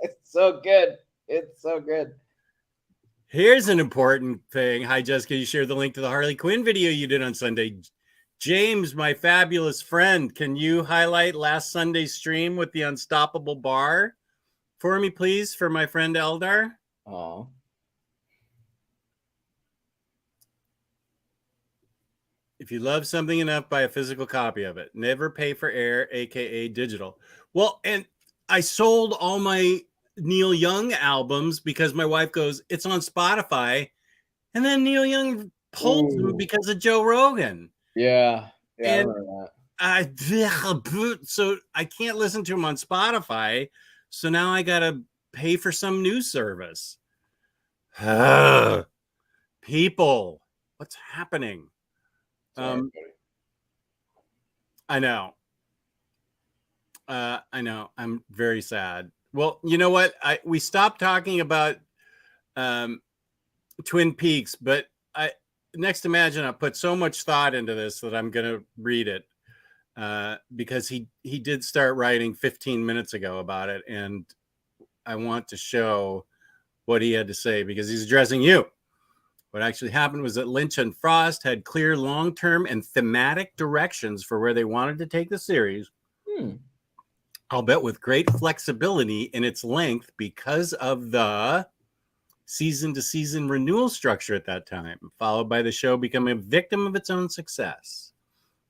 It's so good. It's so good. Here's an important thing. Hi, Jessica. You shared the link to the Harley Quinn video you did on Sunday. James, my fabulous friend, can you highlight last Sunday's stream with the Unstoppable Bar for me, please, for my friend Eldar? Oh. If you love something enough, buy a physical copy of it. Never pay for air, aka digital. Well, and I sold all my Neil Young albums because my wife goes, "It's on Spotify," and then Neil Young pulled them because of Joe Rogan. Yeah, and I remember that. So I can't listen to him on Spotify. So now I gotta pay for some new service. People, what's happening? Sorry, I know. I'm very sad. Well, you know what? We stopped talking about Twin Peaks, but next Imagine I put so much thought into this that I'm going to read it because he did start writing 15 minutes ago about it, and I want to show what he had to say because he's addressing you. What actually happened was that Lynch and Frost had clear long-term and thematic directions for where they wanted to take the series. I'll bet with great flexibility in its length because of the season-to-season renewal structure at that time, followed by the show becoming a victim of its own success.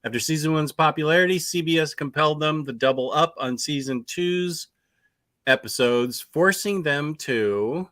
After season one's popularity, CBS compelled them to double up on season two's episodes, forcing them to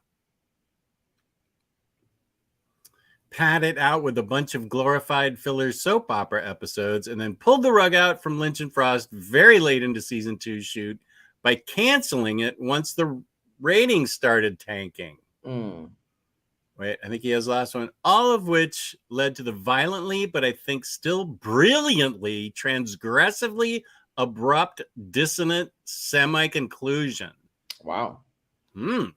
pad it out with a bunch of glorified filler soap opera episodes, and then pulled the rug out from Lynch and Frost very late into season two's shoot by canceling it once the ratings started tanking. Wait, I think he has the last one. All of which led to the violently, but I think still brilliantly, transgressively abrupt, dissonant semi-conclusion. Wow. There's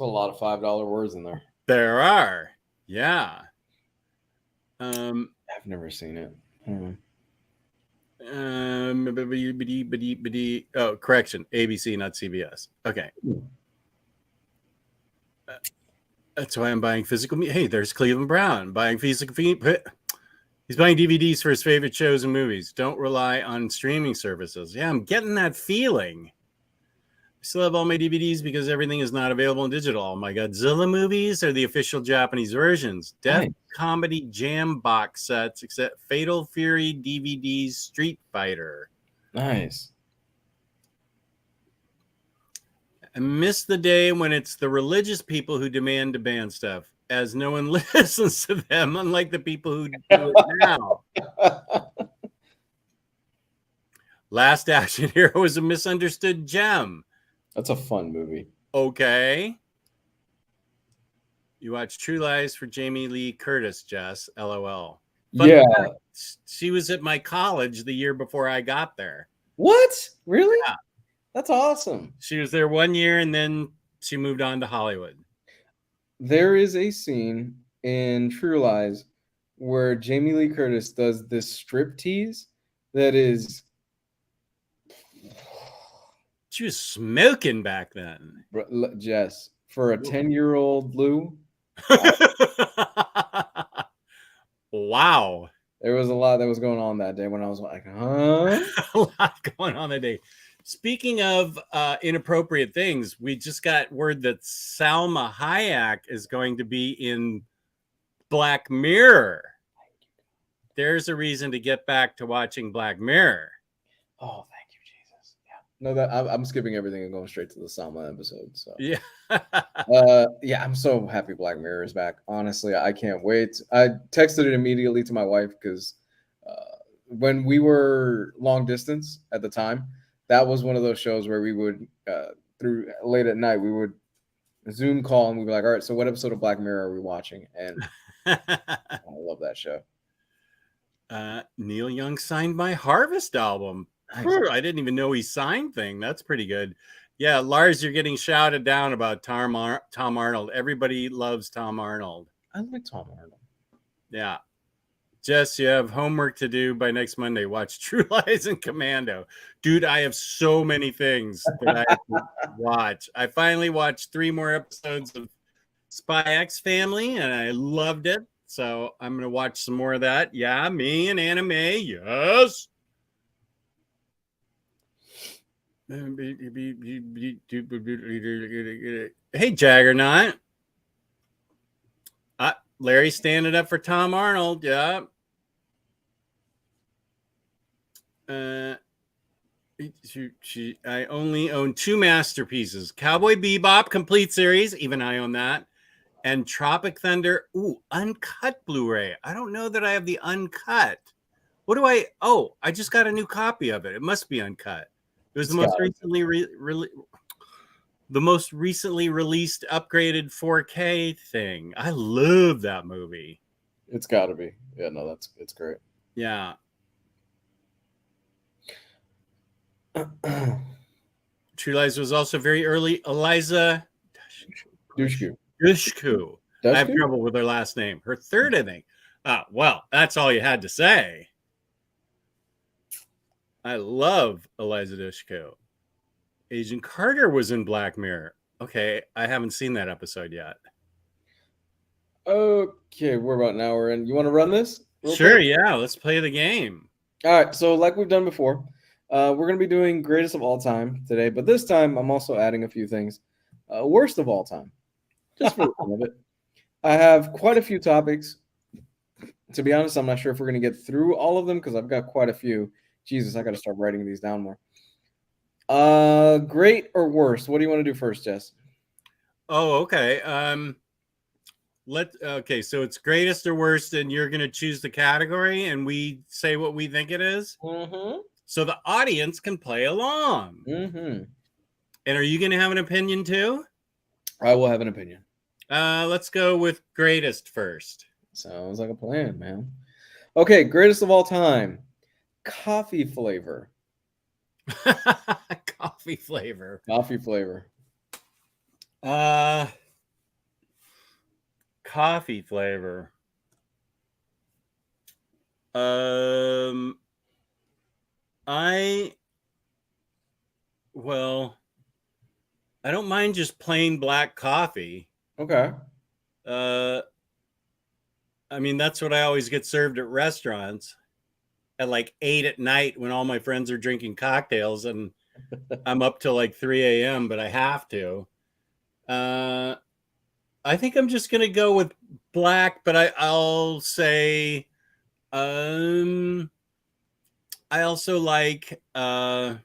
a lot of $5 words in there. There are. Yeah. I've never seen it. Oh, correction. ABC, not CBS. Okay. That's why I'm buying physical. Hey, there's Cleveland Brown buying physical. He's buying DVDs for his favorite shows and movies. Don't rely on streaming services. Yeah, I'm getting that feeling. Still have all my DVDs because everything is not available in digital. All my Godzilla movies are the official Japanese versions. Death Nice. Comedy Jam box sets, except Fatal Fury DVDs, Street Fighter. Nice. I miss the day when it's the religious people who demand to ban stuff, as no one listens to them, unlike the people who do it now. Last Action Hero is a misunderstood gem. That's a fun movie. Okay. You watch True Lies for Jamie Lee Curtis, Jess. LOL. Fun Yeah. fact, she was at my college the year before I got there. What? Really? Yeah. That's awesome. She was there 1 year and then she moved on to Hollywood. There is a scene in True Lies where Jamie Lee Curtis does this strip tease that is. She was smoking back then. Jess, for a 10-year-old Lou, Wow. there was a lot that was going on that day when I was like, huh? A lot going on that day. Speaking of inappropriate things, we just got word that Salma Hayek is going to be in Black Mirror. There's a reason to get back to watching Black Mirror. Oh, thank you, Jesus. Yeah. No, that I'm skipping everything and going straight to the Salma episode. So Yeah. yeah, I'm so happy Black Mirror is back. Honestly, I can't wait. I texted it immediately to my wife because when we were long distance at the time, that was one of those shows where we would through late at night we would Zoom call and we'd be like, all right, so what episode of Black Mirror are we watching? And I love that show. Neil Young signed my Harvest album. Nice. I didn't even know he signed thing. That's pretty good. Yeah, Lars, you're getting shouted down about Tom Arnold. Everybody loves Tom Arnold. I like Tom Arnold. Yeah. Jess, you have homework to do by next Monday. Watch True Lies and Commando. Dude, I have so many things that I have to watch. I finally watched 3 more episodes of Spy X Family, and I loved it. So I'm going to watch some more of that. Yeah, me and anime. Yes. Hey, Jaggernaut. Larry standing up for Tom Arnold. Yeah. I only own 2 masterpieces. Cowboy Bebop Complete Series. Even I own that. And Tropic Thunder. Ooh, uncut Blu-ray. I don't know that I have the uncut. What do I... Oh, I just got a new copy of it. It must be uncut. It was the most recently released upgraded 4K thing. I love that movie. It's got to be. Yeah, no, it's great. Yeah. True Lies was also very early. Eliza Dushku. I have trouble with her last name. Her third, I think. Well, that's all you had to say. I love Eliza Dushku. Agent Carter was in Black Mirror. Okay, I haven't seen that episode yet. Okay, we're about an hour in. You want to run this? Sure, quick? Yeah, let's play the game. All right, so like we've done before, we're going to be doing greatest of all time today, but this time I'm also adding a few things. Worst of all time, just for the fun of it. I have quite a few topics. To be honest, I'm not sure if we're going to get through all of them because I've got quite a few. Jesus, I got to start writing these down more. Great or worst? What do you want to do first, Jess? Oh, okay. Okay, so it's greatest or worst, and you're going to choose the category, and we say what we think it is. Mm-hmm. So the audience can play along. Mm-hmm. And are you going to have an opinion too? I will have an opinion. Let's go with greatest first. Sounds like a plan, man. Okay, greatest of all time. Coffee flavor. Coffee flavor. Coffee flavor. Coffee flavor. I don't mind just plain black coffee. Okay. I mean, that's what I always get served at restaurants at like 8 at night when all my friends are drinking cocktails, and I'm up till like 3 a.m., but I have to. I think I'm just gonna go with black, but I'll say I also like butter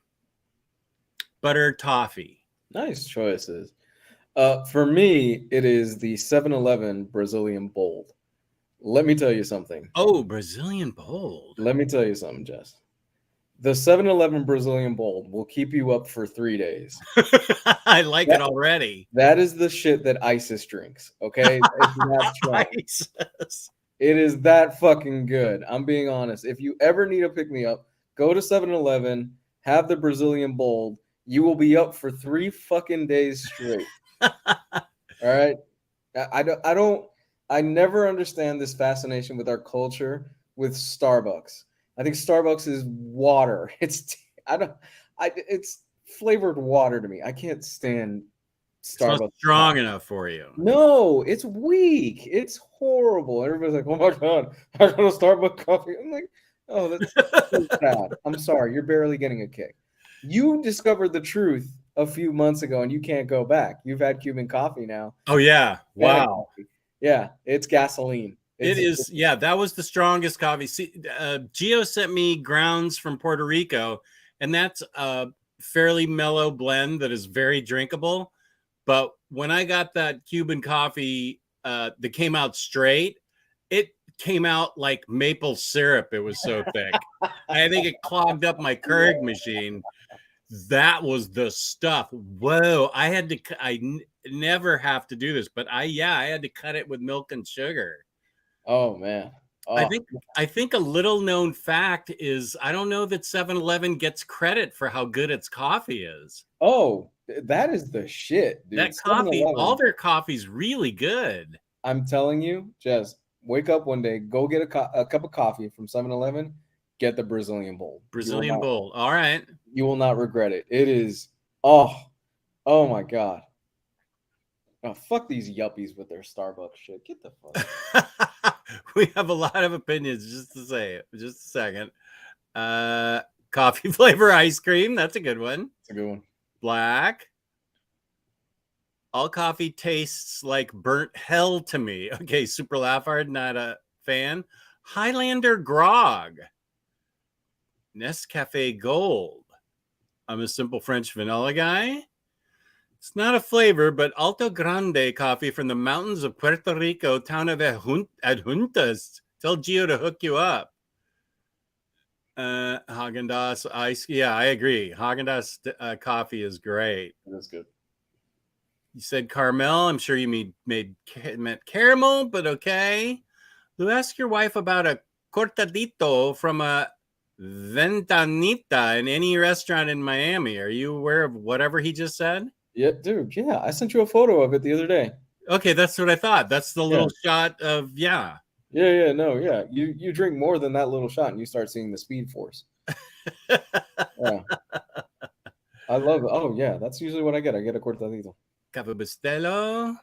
toffee. Nice choices. For me, it is the 7-Eleven Brazilian Bold. Let me tell you something. Oh, Brazilian bold. Let me tell you something, Jess. The 7-Eleven Brazilian Bold will keep you up for 3 days. I like it already. That is the shit that ISIS drinks, okay? It's that strong. ISIS. It is that fucking good. I'm being honest. If you ever need a pick-me-up, go to 7-Eleven, have the Brazilian Bold. You will be up for 3 fucking days straight. All right? I never understand this fascination with our culture with Starbucks. I think Starbucks is water. It's flavored water to me. I can't stand It's not Starbucks. strong enough for you. No, it's weak. It's horrible. Everybody's like, "Oh my god, I got a Starbucks coffee." I'm like, "Oh, that's so sad." I'm sorry, you're barely getting a kick. You discovered the truth a few months ago, and you can't go back. You've had Cuban coffee now. Oh yeah. Wow. Yeah, it's gasoline. It is. Yeah, that was the strongest coffee. See, Gio sent me grounds from Puerto Rico, and that's a fairly mellow blend that is very drinkable. But when I got that Cuban coffee that came out straight, it came out like maple syrup. It was so thick. I think it clogged up my Keurig machine. That was the stuff. Whoa! Never have to do this, but I had to cut it with milk and sugar. Oh man. Oh. I think a little known fact is I don't know that 7-Eleven gets credit for how good its coffee is. Oh, that is the shit, dude. That coffee, 7-Eleven, all their coffee's really good. I'm telling you, Jess, wake up one day, go get a cup of coffee from 7-Eleven, get the Brazilian Bold. Brazilian Bold. All right. You will not regret it. It is, oh my God. Oh, fuck these yuppies with their Starbucks shit. Get the fuck. We have a lot of opinions, just to say it. Just a second. Coffee flavor ice cream. That's a good one. That's a good one. Black. All coffee tastes like burnt hell to me. Okay, Super Laffard, not a fan. Highlander Grog. Nescafe Gold. I'm a simple French vanilla guy. It's not a flavor, but Alto Grande coffee from the mountains of Puerto Rico, town of Adjuntas. Tell Gio to hook you up. Haagen-Dazs ice. Yeah, I agree. Haagen-Dazs coffee is great. That's good. You said caramel. I'm sure you meant caramel, but okay. Lou, ask your wife about a cortadito from a ventanita in any restaurant in Miami. Are you aware of whatever he just said? Yeah, dude. Yeah, I sent you a photo of it the other day. Okay, that's what I thought. That's the little shot of Yeah, you drink more than that little shot and you start seeing the speed force. Yeah. I love it. Oh yeah, that's usually what I get. I get a cortadito. Café Bustelo.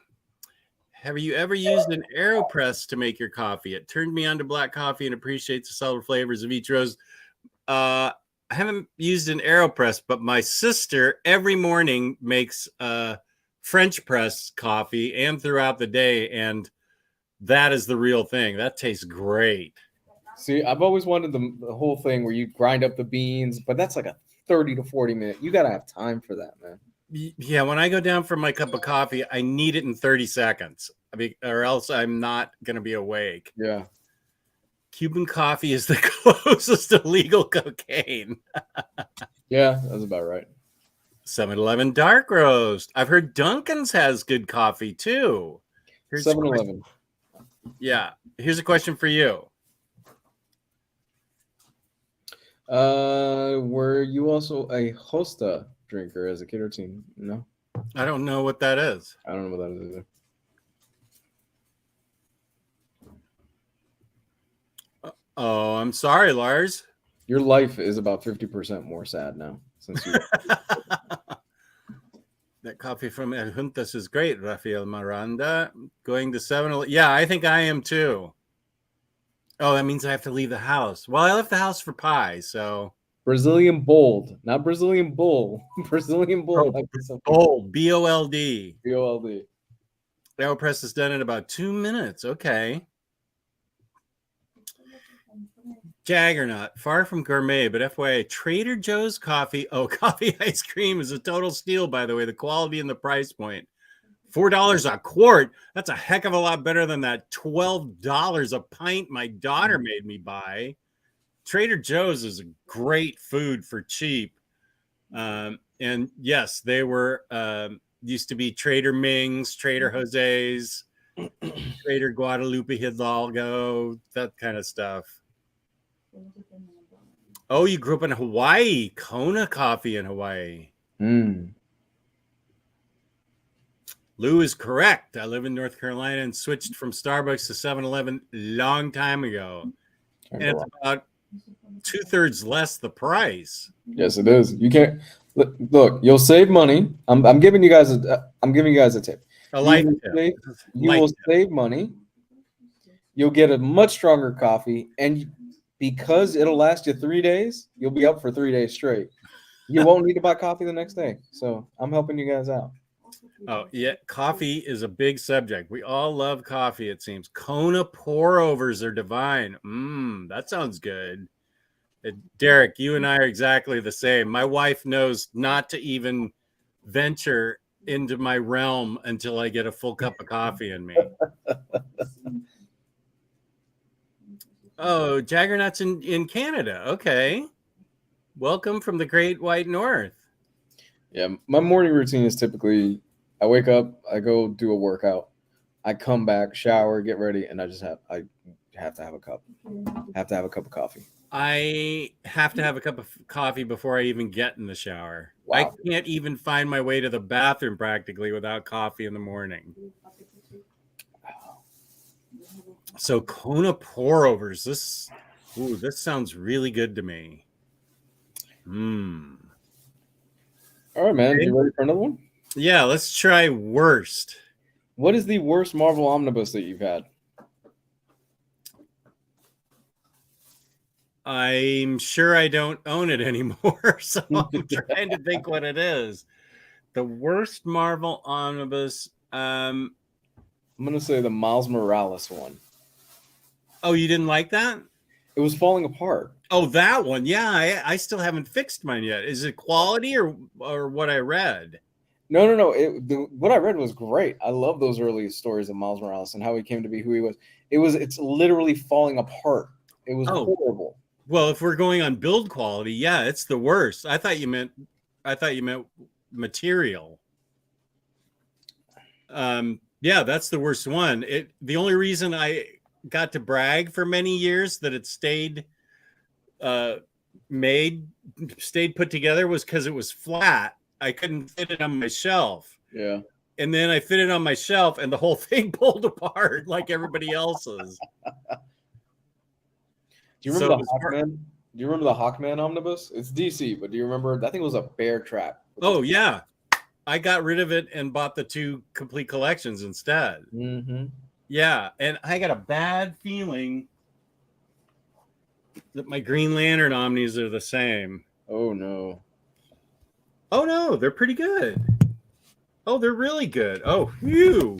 Have you ever used an AeroPress to make your coffee? It turned me on to black coffee and appreciates the subtle flavors of each roast. I haven't used an AeroPress, but my sister every morning makes French press coffee and throughout the day, and that is the real thing. That tastes great. See, I've always wanted the whole thing where you grind up the beans, but that's like a 30 to 40 minute. You got to have time for that, man. Yeah, when I go down for my cup of coffee, I need it in 30 seconds. Or else I'm not going to be awake. Yeah. Cuban coffee is the closest to legal cocaine. Yeah, that's about right. 7-Eleven dark roast. I've heard Dunkin's has good coffee too. 7-Eleven. Yeah. Here's a question for you. Were you also a Hosta drinker as a kid or teen? No. I don't know what that is. I don't know what that is either. Oh, I'm sorry, Lars. Your life is about 50% more sad now since you. That coffee from El Juntas is great, Rafael Miranda. Going to 7-Eleven. Yeah, I think I am too. Oh, that means I have to leave the house. Well, I left the house for pie, so. Brazilian bold, not Brazilian bull. Brazilian bold. Bold, BOLD. BOLD. AeroPress is done in about 2 minutes. Okay. Jaggernaut, far from gourmet, but FYI, Trader Joe's coffee. Oh, coffee ice cream is a total steal, by the way. The quality and the price point. $4 a quart. That's a heck of a lot better than that $12 a pint my daughter made me buy. Trader Joe's is a great food for cheap. And yes, they were used to be Trader Ming's, Trader Jose's, Trader Guadalupe Hidalgo, that kind of stuff. Oh, you grew up in Hawaii. Kona coffee in Hawaii. Lou is correct. I live in North Carolina and switched from Starbucks to 7-Eleven a long time ago. And it's about 2/3 less the price. Yes, it is. You can't look. You'll save money. I'm giving you guys a tip. You will save money. You'll get a much stronger coffee, and because it'll last you 3 days, you'll be up for 3 days straight. You won't need to buy coffee the next day. So I'm helping you guys out. Oh, yeah. Coffee is a big subject. We all love coffee, it seems. Kona pour-overs are divine. That sounds good. Derek, you and I are exactly the same. My wife knows not to even venture into my realm until I get a full cup of coffee in me. Oh, Jaggernaut's in Canada. Okay. Welcome from the Great White North. Yeah, my morning routine is typically I wake up, I go do a workout, I come back, shower, get ready, and I have to have a cup. I have to have a cup of coffee. I have to have a cup of coffee before I even get in the shower. Wow. I can't even find my way to the bathroom practically without coffee in the morning. So Kona pour-overs. This sounds really good to me. All right, man. You ready for another one? Yeah, let's try worst. What is the worst Marvel omnibus that you've had? I'm sure I don't own it anymore, so I'm trying to think what it is. The worst Marvel omnibus. I'm going to say the Miles Morales one. Oh, you didn't like that? It was falling apart. Oh, that one. Yeah, I still haven't fixed mine yet. Is it quality or what I read? No. What I read was great. I love those early stories of Miles Morales and how he came to be who he was. It's literally falling apart. It was horrible. Well, if we're going on build quality, yeah, it's the worst. I thought you meant material. Yeah, that's the worst one. The only reason I got to brag for many years that it stayed put together was because it was flat. I couldn't fit it on my shelf. Yeah. And then I fit it on my shelf and the whole thing pulled apart like everybody else's. Do you remember the Hawkman? Do you remember the Hawkman omnibus? It's DC, but do you remember? I think it was a bear trap. Oh, yeah. I got rid of it and bought the 2 complete collections instead. Mm-hmm. Yeah, and I got a bad feeling that my Green Lantern Omnis are the same. Oh, no. Oh, no, they're pretty good. Oh, they're really good. Oh, phew.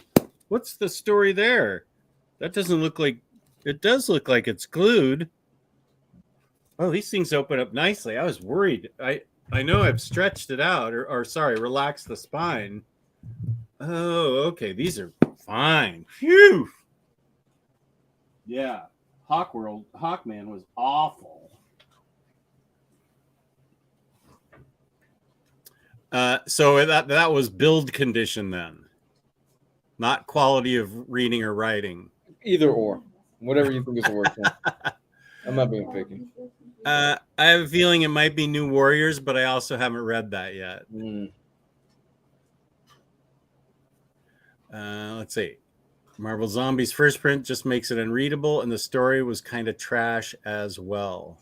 What's the story there? That doesn't look like... It does look like it's glued. Oh, these things open up nicely. I was worried. I know I've stretched it out or relaxed the spine. Oh, okay. These are fine. Phew. Yeah. Hawkman was awful. So that was build condition then, not quality of reading or writing. Either or, whatever you think is the worst one. I'm not being picky. I have a feeling it might be New Warriors, but I also haven't read that yet. Let's see. Marvel Zombies first print just makes it unreadable, and the story was kind of trash as well.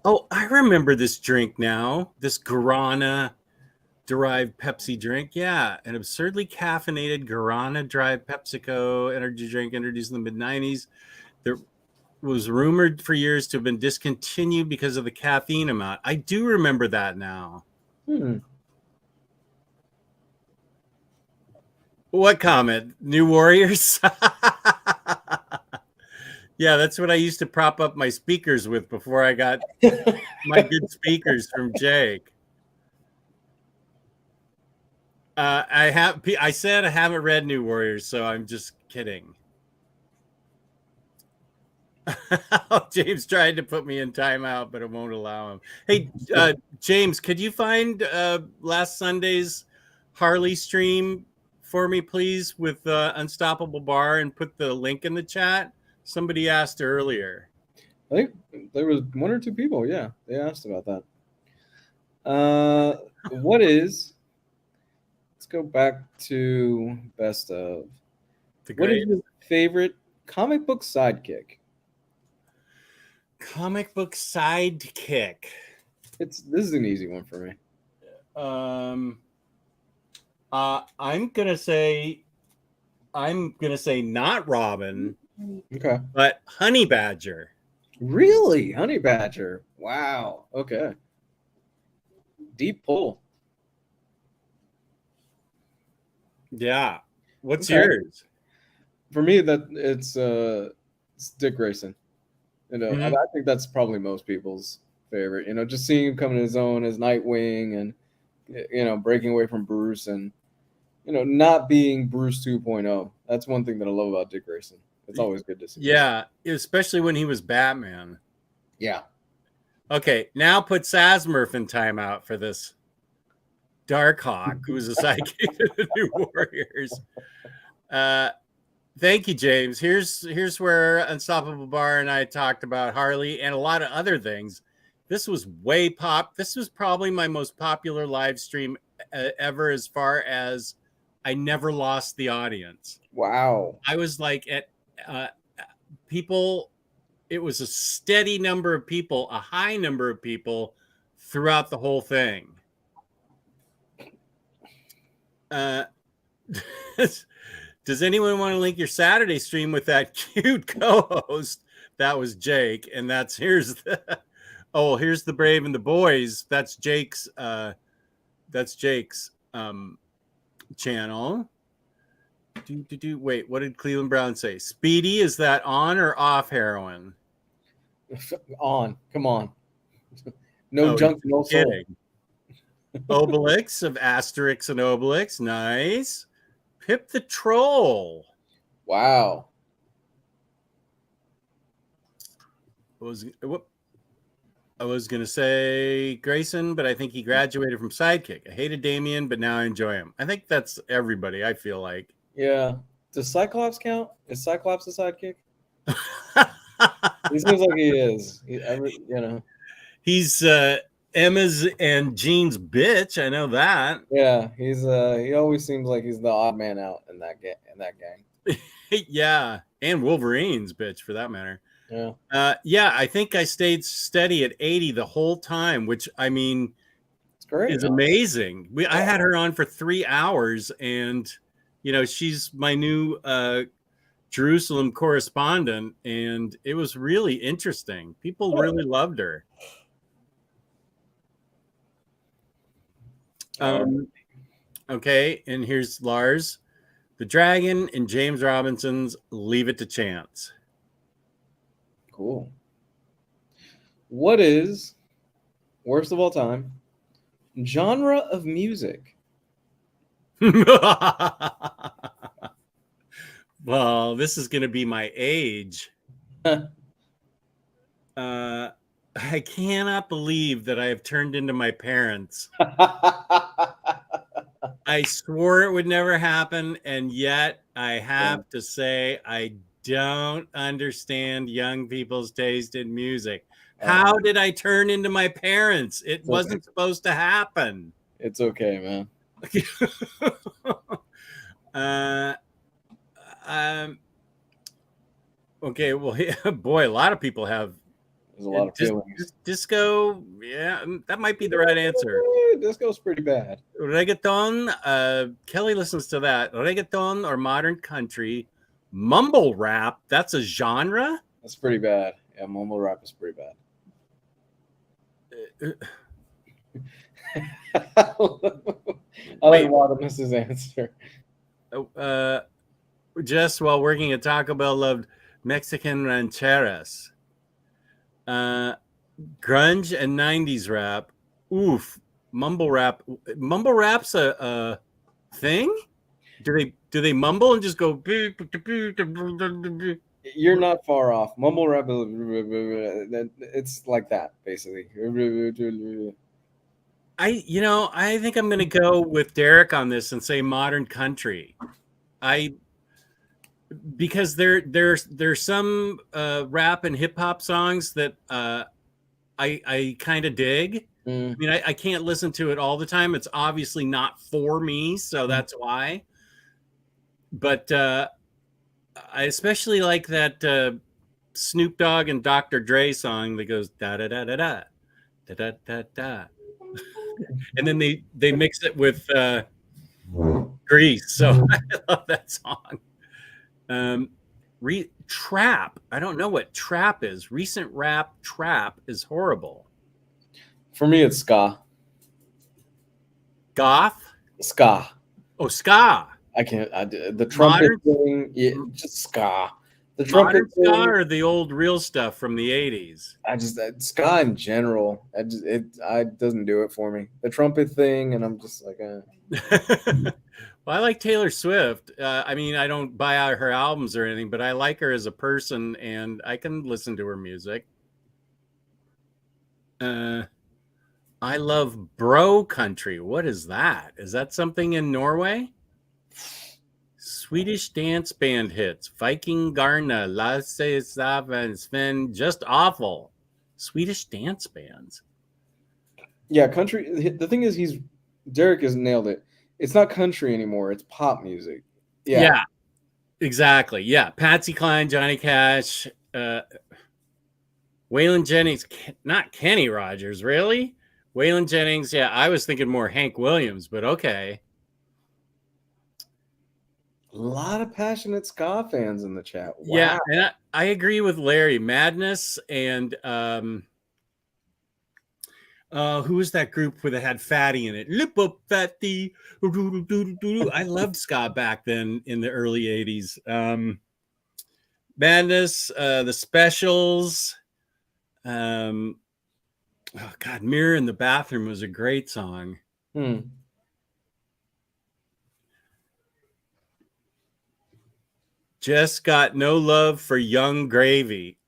Oh, I remember this drink now. This guarana-derived Pepsi drink. Yeah, an absurdly caffeinated guarana-derived PepsiCo energy drink introduced in the mid-90s. was rumored for years to have been discontinued because of the caffeine amount. I do remember that now. What comment? New Warriors? Yeah, that's what I used to prop up my speakers with before I got my good speakers from Jake. I said I haven't read New Warriors, so I'm just kidding. James tried to put me in timeout, but it won't allow him. Hey, James, could you find last Sunday's Harley stream for me, please, with Unstoppable Bar, and put the link in the chat? Somebody asked earlier. I think there was 1 or 2 people. Yeah, they asked about that. What is? Let's go back to best of. What is your favorite comic book sidekick? Comic book sidekick. This is an easy one for me. I'm gonna say not Robin. Okay. But Honey Badger. Really? Honey Badger. Wow. Okay. Deep pull. Yeah. What's yours? For me, it's Dick Grayson. I think that's probably most people's favorite. Just seeing him coming to his own as Nightwing and breaking away from Bruce and not being Bruce 2.0. That's one thing that I love about Dick Grayson. It's always good to see. Yeah, especially when he was Batman. Yeah. Okay, now put Sazmurf in timeout for this Darkhawk, who's a sidekick of the New Warriors. Thank you, James. Here's where Unstoppable Bar and I talked about Harley and a lot of other things. This was This was probably my most popular live stream ever, as far as I never lost the audience. Wow. I was like at people. It was a steady number of people, a high number of people throughout the whole thing. Does anyone want to link your Saturday stream with that cute co-host? That was Jake, and here's the Brave and the Boys. That's Jake's channel. Wait, what did Cleveland Brown say? Speedy, is that on or off heroin? On. Come on. No junk, no soul. Obelix of Asterix and Obelix. Nice. Pip the Troll. Wow. I was going to say Grayson, but I think he graduated from Sidekick. I hated Damien, but now I enjoy him. I think that's everybody, I feel like. Yeah. Does Cyclops count? Is Cyclops a sidekick? He seems like he is. He's Emma's and Jean's bitch. I know that. Yeah, he's he always seems like he's the odd man out in that gang. Yeah, and Wolverine's bitch for that matter. Yeah. Yeah, I think I stayed steady at 80 the whole time, which I mean, it's great. Is amazing. I had her on for 3 hours, and she's my new Jerusalem correspondent, and it was really interesting. People really loved her. Okay, and here's Lars, the Dragon, and James Robinson's Leave It to Chance. Cool. What is, worst of all time, genre of music? Well, this is going to be my age. I cannot believe that I have turned into my parents. I swore it would never happen, and yet I have to say I don't understand young people's taste in music. How did I turn into my parents? It wasn't supposed to happen. It's okay, man. Okay, well, boy, a lot of people have. There's a lot of feelings. Disco, yeah, that might be the right answer. Disco's pretty bad. Reggaeton, Kelly listens to that. Reggaeton or modern country. Mumble rap, that's a genre? That's pretty bad. Yeah, mumble rap is pretty bad. I like Wadamus's answer. Just while working at Taco Bell, loved Mexican rancheras. Grunge and 90s rap. Oof. Mumble rap. Mumble rap's a thing? Do they mumble and just go? You're not far off. Mumble rap, it's like that basically. I think I'm gonna go with Derek on this and say modern country. Because there's some rap and hip hop songs that I kind of dig. I mean, I can't listen to it all the time. It's obviously not for me, so that's why. But I especially like that Snoop Dogg and Dr. Dre song that goes da da da da da da da da da, and then they mix it with Grease. So I love that song. Trap. I don't know what trap is. Recent rap trap is horrible. For me, it's ska. Goth? Ska. Oh, ska. I can't. The trumpet thing, just ska. The trumpet thing, ska or the old real stuff from the 80s? Ska in general. It doesn't do it for me. The trumpet thing, and I'm just like, Well, I like Taylor Swift. I mean, I don't buy out her albums or anything, but I like her as a person, and I can listen to her music. I love bro country. What is that? Is that something in Norway? Swedish dance band hits. Viking Garna, Lasse Savan, Sven. Just awful. Swedish dance bands. Yeah, country. The thing is, Derek has nailed it. It's not country anymore. It's pop music. Yeah, exactly. Yeah, Patsy Cline, Johnny Cash, Waylon Jennings, not Kenny Rogers, really? Waylon Jennings. Yeah, I was thinking more Hank Williams, but okay. A lot of passionate ska fans in the chat. Wow. Yeah, and I agree with Larry. Madness and who was that group where they had Fatty in it? Lip up Fatty. I loved ska back then in the early 80s. Madness, the Specials. Oh God, Mirror in the Bathroom was a great song. Just got no love for Young Gravy.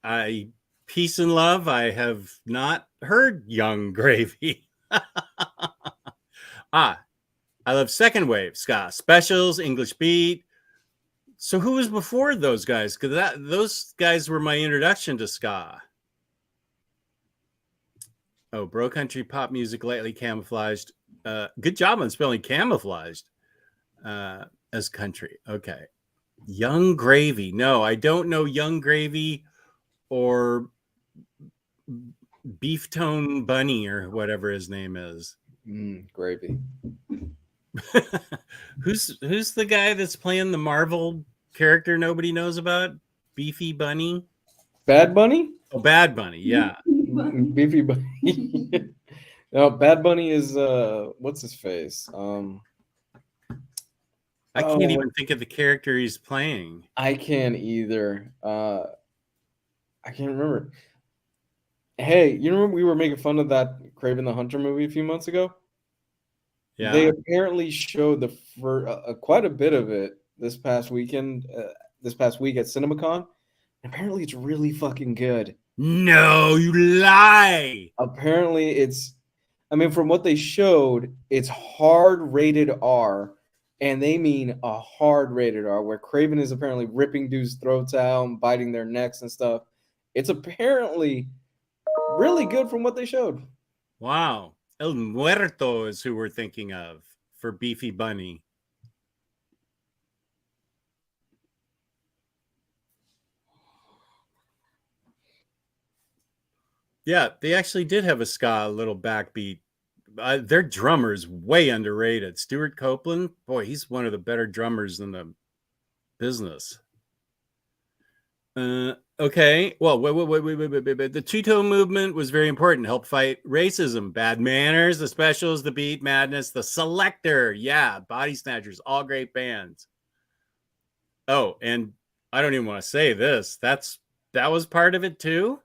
Peace and love. I have not heard Young Gravy. I love second wave ska, Specials, English Beat. So who was before those guys? Because those guys were my introduction to ska. Oh, bro country pop music, lightly camouflaged. Good job on spelling camouflaged as country. Okay. Young Gravy. No, I don't know Young Gravy or Beef Tone Bunny or whatever his name is. Gravy. Who's the guy that's playing the Marvel character nobody knows about? Beefy Bunny? Bad Bunny? Oh, Bad Bunny, yeah. Beefy Bunny. No, Bad Bunny is what's his face? I can't even think of the character he's playing. I can't either. I can't remember. Hey, you remember we were making fun of that Kraven the Hunter movie a few months ago? Yeah. They apparently showed quite a bit of it this past weekend, this past week at CinemaCon. Apparently, it's really fucking good. No, you lie. Apparently, from what they showed, it's hard rated R, and they mean a hard rated R, where Kraven is apparently ripping dudes' throats out and biting their necks and stuff. It's apparently really good from what they showed. Wow. El Muerto is who we're thinking of for Beefy Bunny. Yeah, they actually did have a ska little backbeat. Their drummer is way underrated. Stuart Copeland, boy, he's one of the better drummers in the business. Okay. Well, wait. The two-tone movement was very important. Helped fight racism, bad manners, the Specials, the Beat, Madness, the Selector. Yeah, Body Snatchers, all great bands. Oh, and I don't even want to say this. That was part of it too.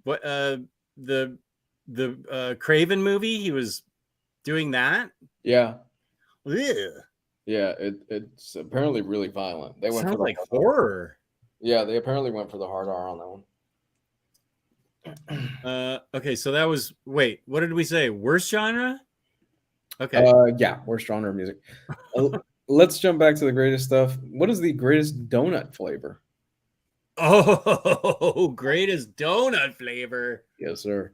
What the Craven movie? He was doing that. Yeah. Ugh. Yeah, it's apparently really violent. They went Sounds for the like horror. Yeah, they apparently went for the hard R on that one. Okay, so that was wait. What did we say? Worst genre? Okay. Yeah, worst genre of music. Let's jump back to the greatest stuff. What is the greatest donut flavor? Oh, greatest donut flavor. Yes, sir.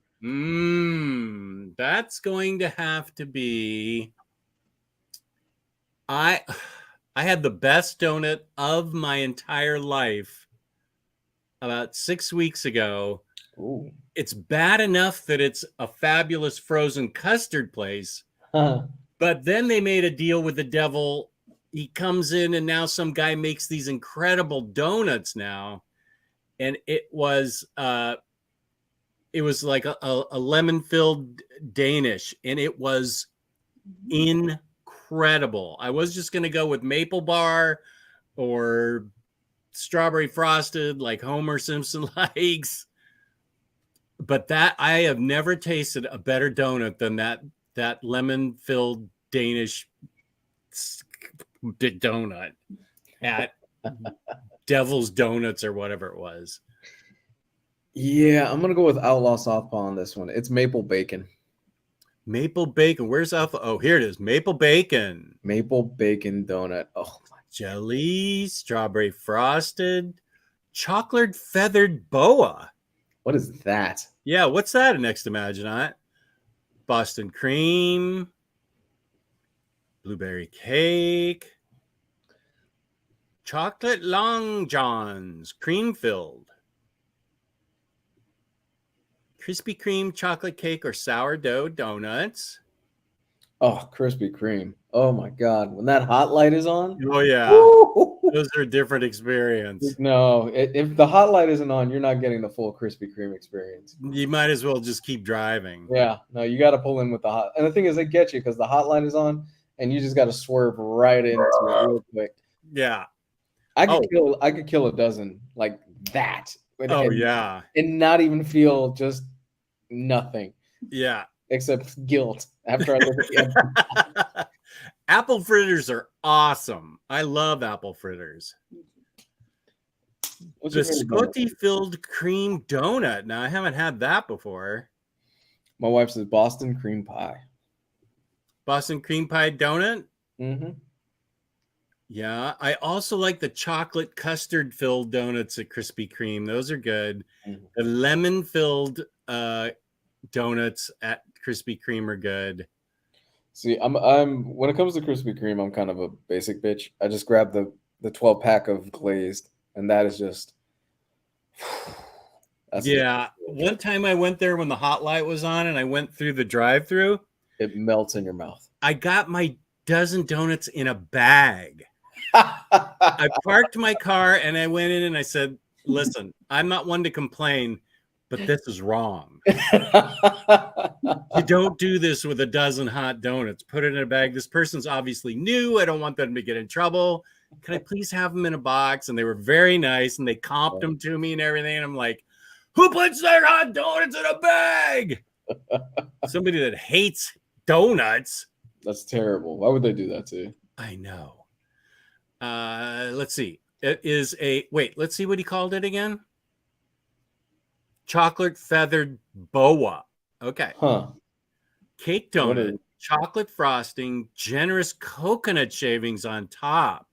That's going to have to be. I had the best donut of my entire life about 6 weeks ago. Ooh. It's bad enough that it's a fabulous frozen custard place, but then they made a deal with the devil. He comes in and now some guy makes these incredible donuts now. And it was like a lemon-filled Danish, and it was incredible. I was just going to go with maple bar or strawberry frosted like Homer Simpson likes. But that I have never tasted a better donut than that lemon-filled Danish donut at Devil's Donuts or whatever it was. Yeah, I'm gonna go with Outlaw Southpaw on this one. It's maple bacon. Maple bacon. Where's Alpha? Oh, here it is. Maple bacon. Maple bacon donut. Oh my. Jelly, strawberry frosted, chocolate feathered boa. What is that? Yeah, what's that next to Maginot? Boston cream, blueberry cake, chocolate long johns, cream filled, Krispy Kreme chocolate cake or sourdough donuts. Oh, Krispy Kreme. Oh my God. When that hot light is on. Oh, yeah. Woo! Those are a different experience. No, if the hot light isn't on, you're not getting the full Krispy Kreme experience. You might as well just keep driving. Yeah, no, you got to pull in with the hot. And the thing is, they get you because the hot light is on, and you just got to swerve right into it real quick. Yeah. I could kill a dozen like that. Yeah. And not even feel just nothing. Yeah. Except guilt after I look at the apple fritters are awesome. I love apple fritters. The Scotty filled cream donut. Now I haven't had that before. My wife says Boston cream pie. Boston cream pie donut? Mm-hmm. Yeah. I also like the chocolate custard filled donuts at Krispy Kreme. Those are good. Mm-hmm. The lemon filled donuts at Krispy Kreme are good. See, I'm when it comes to Krispy Kreme, I'm kind of a basic bitch. I just grab the 12-pack of glazed, and that is just yeah. One time I went there when the hot light was on, and I went through the drive-through. It melts in your mouth. I got my dozen donuts in a bag. I parked my car and I went in and I said, "Listen, I'm not one to complain, but this is wrong. You don't do this with a dozen hot donuts. Put it in a bag. This person's obviously new. I don't want them to get in trouble. Can I please have them in a box?" And they were very nice and they comped them to me and everything. And I'm like, who puts their hot donuts in a bag? Somebody that hates donuts. That's terrible. Why would they do that to you? I know. Let's see. It is let's see what he called it again. Chocolate feathered boa. Okay. Huh. Cake donut, chocolate frosting, generous coconut shavings on top.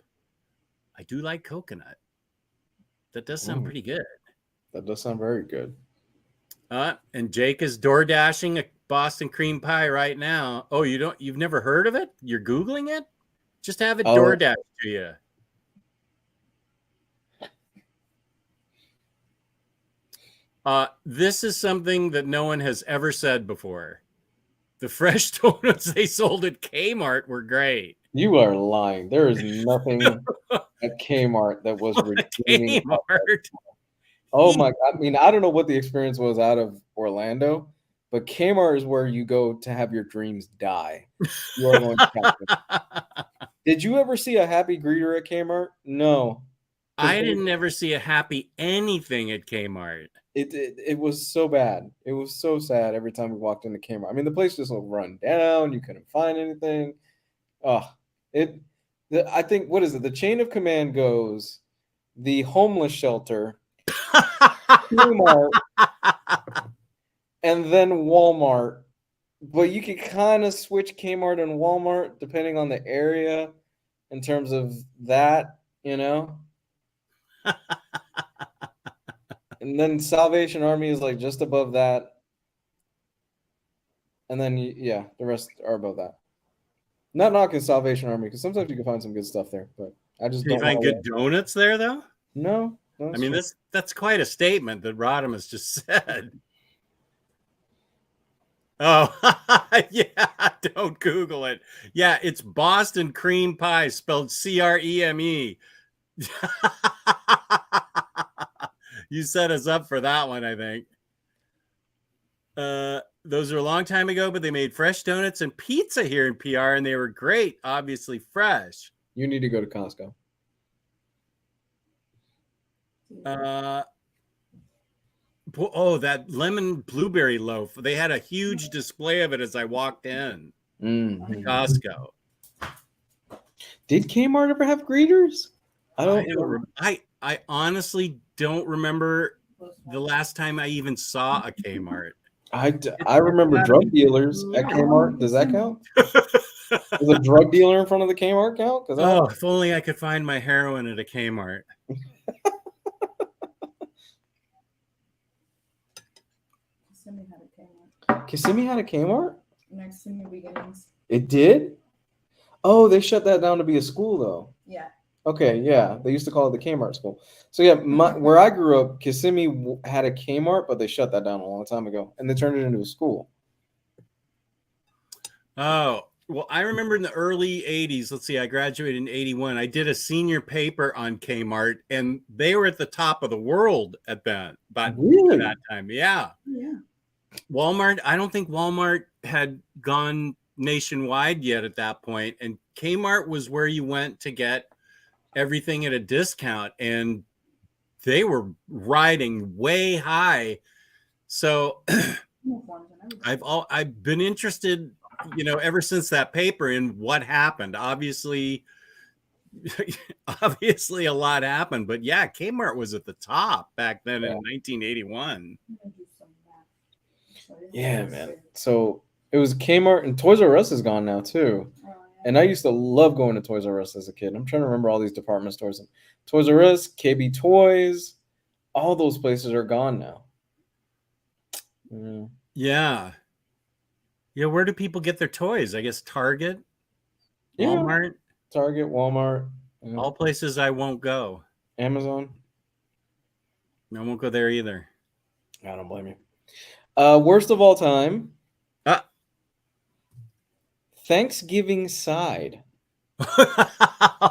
I do like coconut. That does sound pretty good. That does sound very good. And Jake is door dashing a Boston cream pie right now. Oh, you've never heard of it? You're Googling it? Just have it door dash to you. This is something that no one has ever said before. The fresh donuts they sold at Kmart were great. You are lying. There is nothing at Kmart that was redeeming. Kmart. Oh my! I mean, I don't know what the experience was out of Orlando, but Kmart is where you go to have your dreams die. You are going to Costco. Did you ever see a happy greeter at Kmart? No, because I didn't ever see a happy anything at Kmart. it was so bad. It was so sad every time we walked into Kmart. I mean, the place just looked run down. You couldn't find anything. Oh, I think, what is it? The chain of command goes the homeless shelter, Kmart, and then Walmart. But you can kind of switch Kmart and Walmart depending on the area in terms of that, you know? And then Salvation Army is like just above that. And then, yeah, the rest are above that. Not knocking Salvation Army, because sometimes you can find some good stuff there, but I just Do you don't find want good donuts there, though? No. I mean, that's quite a statement that Rodimus just said. Oh, yeah, don't Google it. Yeah, it's Boston cream pie, spelled CREME. You set us up for that one, I think. Those are a long time ago, but they made fresh donuts and pizza here in PR, and they were great, obviously fresh. You need to go to Costco. That lemon blueberry loaf. They had a huge display of it as I walked in. Mm-hmm. Costco. Did Kmart ever have greeters? I honestly don't remember the last time I even saw a Kmart. I remember drug dealers at Kmart. Does that count? Does a drug dealer in front of the Kmart count? If only I could find my heroin at a Kmart. Kissimmee had a Kmart? Next to New Beginnings. It did? Oh, they shut that down to be a school, though. Yeah. Okay, yeah. They used to call it the Kmart school. So, yeah, where I grew up, Kissimmee had a Kmart, but they shut that down a long time ago, and they turned it into a school. Oh, well, I remember in the early 80s, let's see, I graduated in 81. I did a senior paper on Kmart, and they were at the top of the world at that time. Yeah. Yeah. Walmart, I don't think Walmart had gone nationwide yet at that point, and Kmart was where you went to get everything at a discount, and they were riding way high. So I've been interested, ever since that paper in what happened. Obviously a lot happened, but yeah, Kmart was at the top back then in 1981. Yeah, man. So it was Kmart, and Toys R Us is gone now too. And I used to love going to Toys R Us as a kid. I'm trying to remember all these department stores. Toys R Us, KB Toys, all those places are gone now. Yeah. Where do people get their toys? I guess Target, Walmart. Target, Walmart. All places I won't go. Amazon. I won't go there either. I don't blame you. Worst of all time. Thanksgiving side.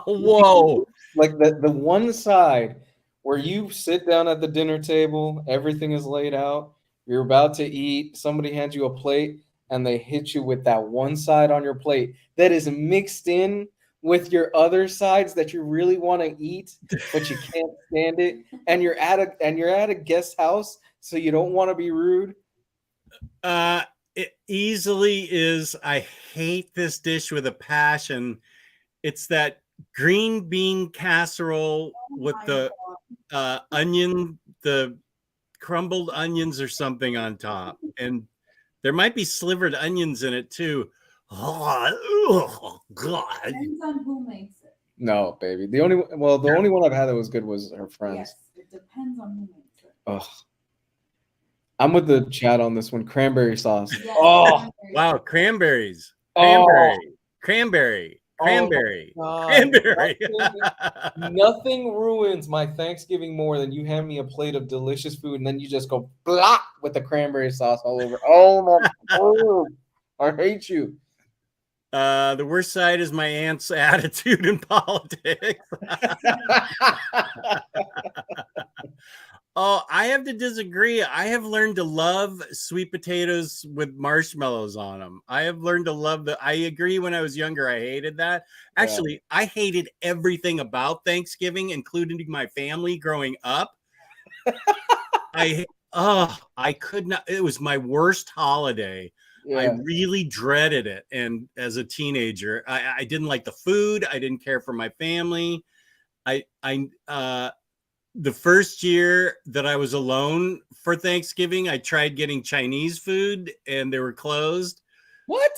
Whoa. Like the one side where you sit down at the dinner table, everything is laid out, you're about to eat, somebody hands you a plate, and they hit you with that one side on your plate that is mixed in with your other sides that you really want to eat, but you can't stand it, and you're at a guest house, so you don't want to be rude. It easily is. I hate this dish with a passion. It's that green bean casserole with the onion, the crumbled onions or something on top. And there might be slivered onions in it too. Oh, God. Depends on who makes it. No, baby. The only one I've had that was good was her friend's. Yes, it depends on who makes it. Ugh. I'm with the chat on this one. Cranberry sauce. Yes, Oh, wow. Cranberries. Cranberry. Nothing ruins my Thanksgiving more than you hand me a plate of delicious food and then you just go blah with the cranberry sauce all over. Oh my God. I hate you. The worst side is my aunt's attitude in politics. Oh, I have to disagree. I have learned to love sweet potatoes with marshmallows on them. I have learned to love I agree when I was younger, I hated that. Yeah. Actually, I hated everything about Thanksgiving, including my family growing up. I could not. It was my worst holiday. I Yeah. really dreaded it. And as a teenager, I didn't like the food. I didn't care for my family. The first year that I was alone for Thanksgiving, I tried getting Chinese food and they were closed. What?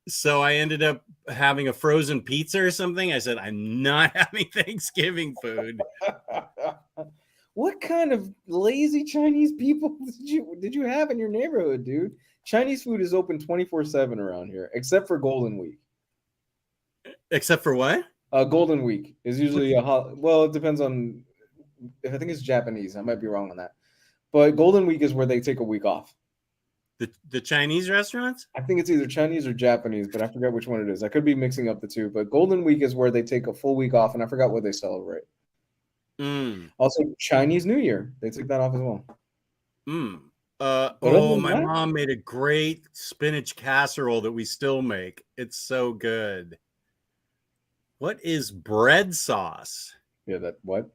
So I ended up having a frozen pizza or something. I said, I'm not having Thanksgiving food. What kind of lazy Chinese people did you have in your neighborhood, dude? Chinese food is open 24/7 around here, except for Golden Week. Except for what? Golden Week is usually well, it depends on. I think it's Japanese. I might be wrong on that, but Golden Week is where they take a week off. The Chinese restaurants? I think it's either Chinese or Japanese, but I forget which one it is. I could be mixing up the two. But Golden Week is where they take a full week off, and I forgot what they celebrate. Also, Chinese New Year, they take that off as well. My mom made a great spinach casserole that we still make. It's so good. What is bread sauce? Yeah, that what?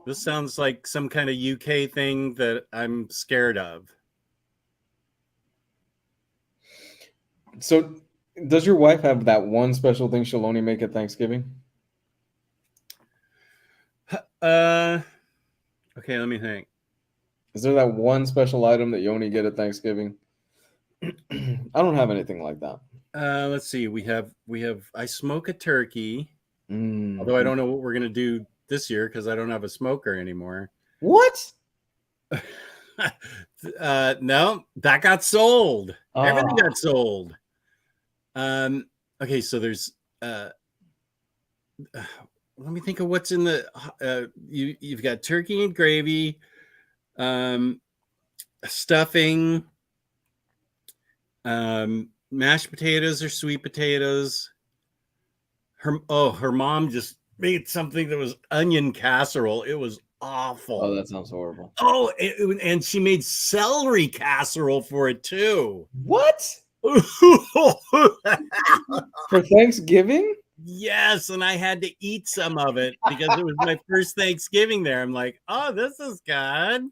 This sounds like some kind of UK thing that I'm scared of. So, does your wife have that one special thing she'll only make at Thanksgiving? Okay, let me think. Is there that one special item that you only get at Thanksgiving? I don't have anything like that. Let's see. We have. I smoke a turkey, Mm. although I don't know what we're gonna do this year because I don't have a smoker anymore. What? No, that got sold. Everything got sold. Okay, so there's. Let me think of what's in the. You've got turkey and gravy, stuffing, mashed potatoes or sweet potatoes. Her mom just made something that was onion casserole. It was awful. Oh, that sounds horrible. Oh, and she made celery casserole for it too. What? For Thanksgiving? Yes, and I had to eat some of it because it was my first Thanksgiving there. I'm like, oh, this is good.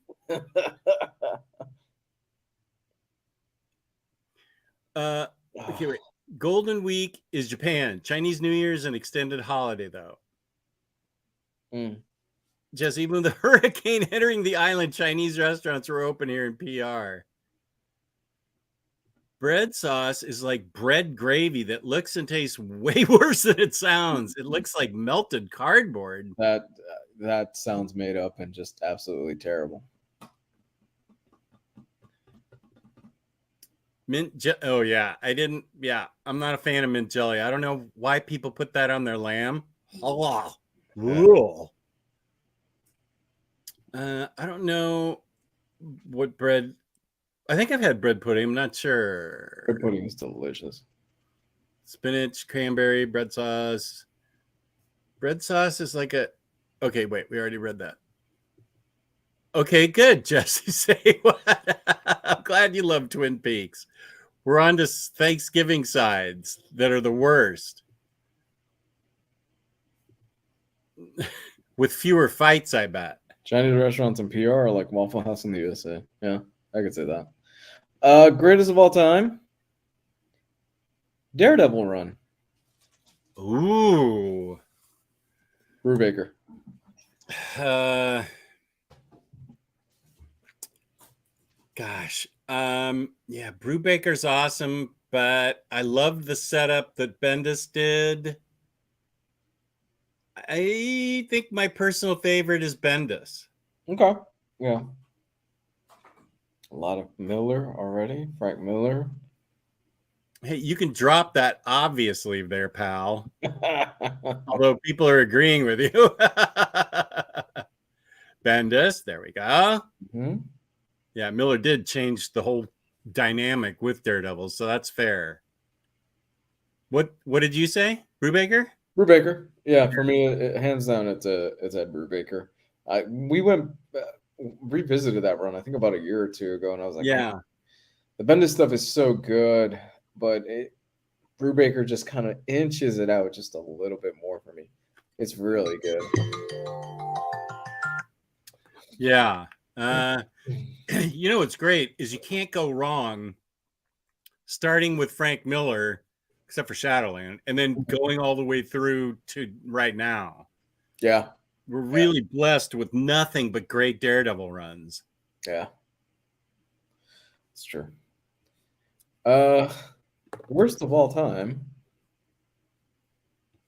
Okay, wait. Golden Week is Japan. Chinese New Year is an extended holiday, though. Just even with the hurricane entering the island, Chinese restaurants were open here in PR. Bread sauce is like bread gravy that looks and tastes way worse than it sounds. It looks like melted cardboard. That sounds made up and just absolutely terrible. Oh yeah, I'm not a fan of mint jelly. I don't know why people put that on their lamb. I don't know what bread. I think I've had bread pudding. I'm not sure. Bread pudding is delicious. Spinach, cranberry, bread sauce. Bread sauce is like a. Okay, wait. We already read that. Okay, good, Jesse. Say what? I'm glad you love Twin Peaks. We're on to Thanksgiving sides that are the worst. With fewer fights, I bet. Chinese restaurants in PR are like Waffle House in the USA. Yeah, I could say that. Greatest of all time? Daredevil run. Ooh. Brubaker. Gosh. Yeah, Brubaker's awesome, but I loved the setup that Bendis did. I think my personal favorite is Bendis. Okay. Yeah. A lot of Miller already. Frank Miller. Hey, you can drop that obviously there, pal. Although people are agreeing with you. Bendis, there we go. Mm-hmm. Yeah, Miller did change the whole dynamic with Daredevil, so that's fair. What did you say? Brubaker? Brubaker. Yeah, for me, hands down, it's Ed Brubaker. We went revisited that run, I think about a year or two ago, and I was like, Yeah. man, the Bendis stuff is so good, but Brubaker just kind of inches it out just a little bit more for me. It's really good. Yeah. You know what's great is you can't go wrong starting with Frank Miller, except for Shadowland, and then going all the way through to right now. Yeah. We're really blessed with nothing but great Daredevil runs. Yeah. It's true. Worst of all time.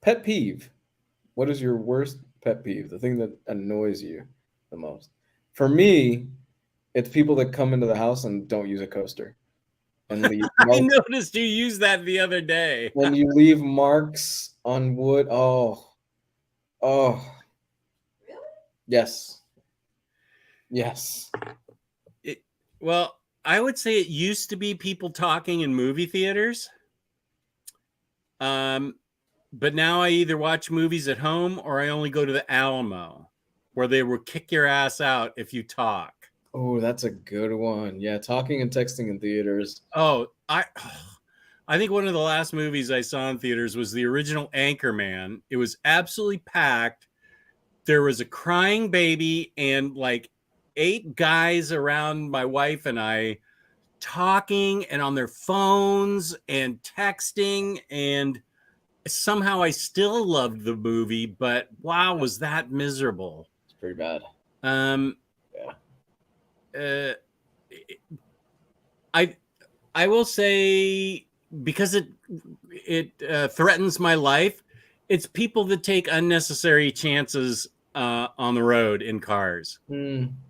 Pet peeve. What is your worst pet peeve? The thing that annoys you the most? For me, it's people that come into the house and don't use a coaster. And leave I noticed you used that the other day. when you leave marks on wood. Oh. Really? Yes. Yes. Well, I would say it used to be people talking in movie theaters. But now I either watch movies at home or I only go to the Alamo, where they will kick your ass out if you talk. Oh, that's a good one. Yeah, talking and texting in theaters. Oh, I think one of the last movies I saw in theaters was the original Anchorman. It was absolutely packed. There was a crying baby and like 8 guys around my wife and I talking and on their phones and texting, and somehow I still loved the movie, but wow, was that miserable. It's pretty bad. I will say, because it threatens my life, it's people that take unnecessary chances on the road in cars.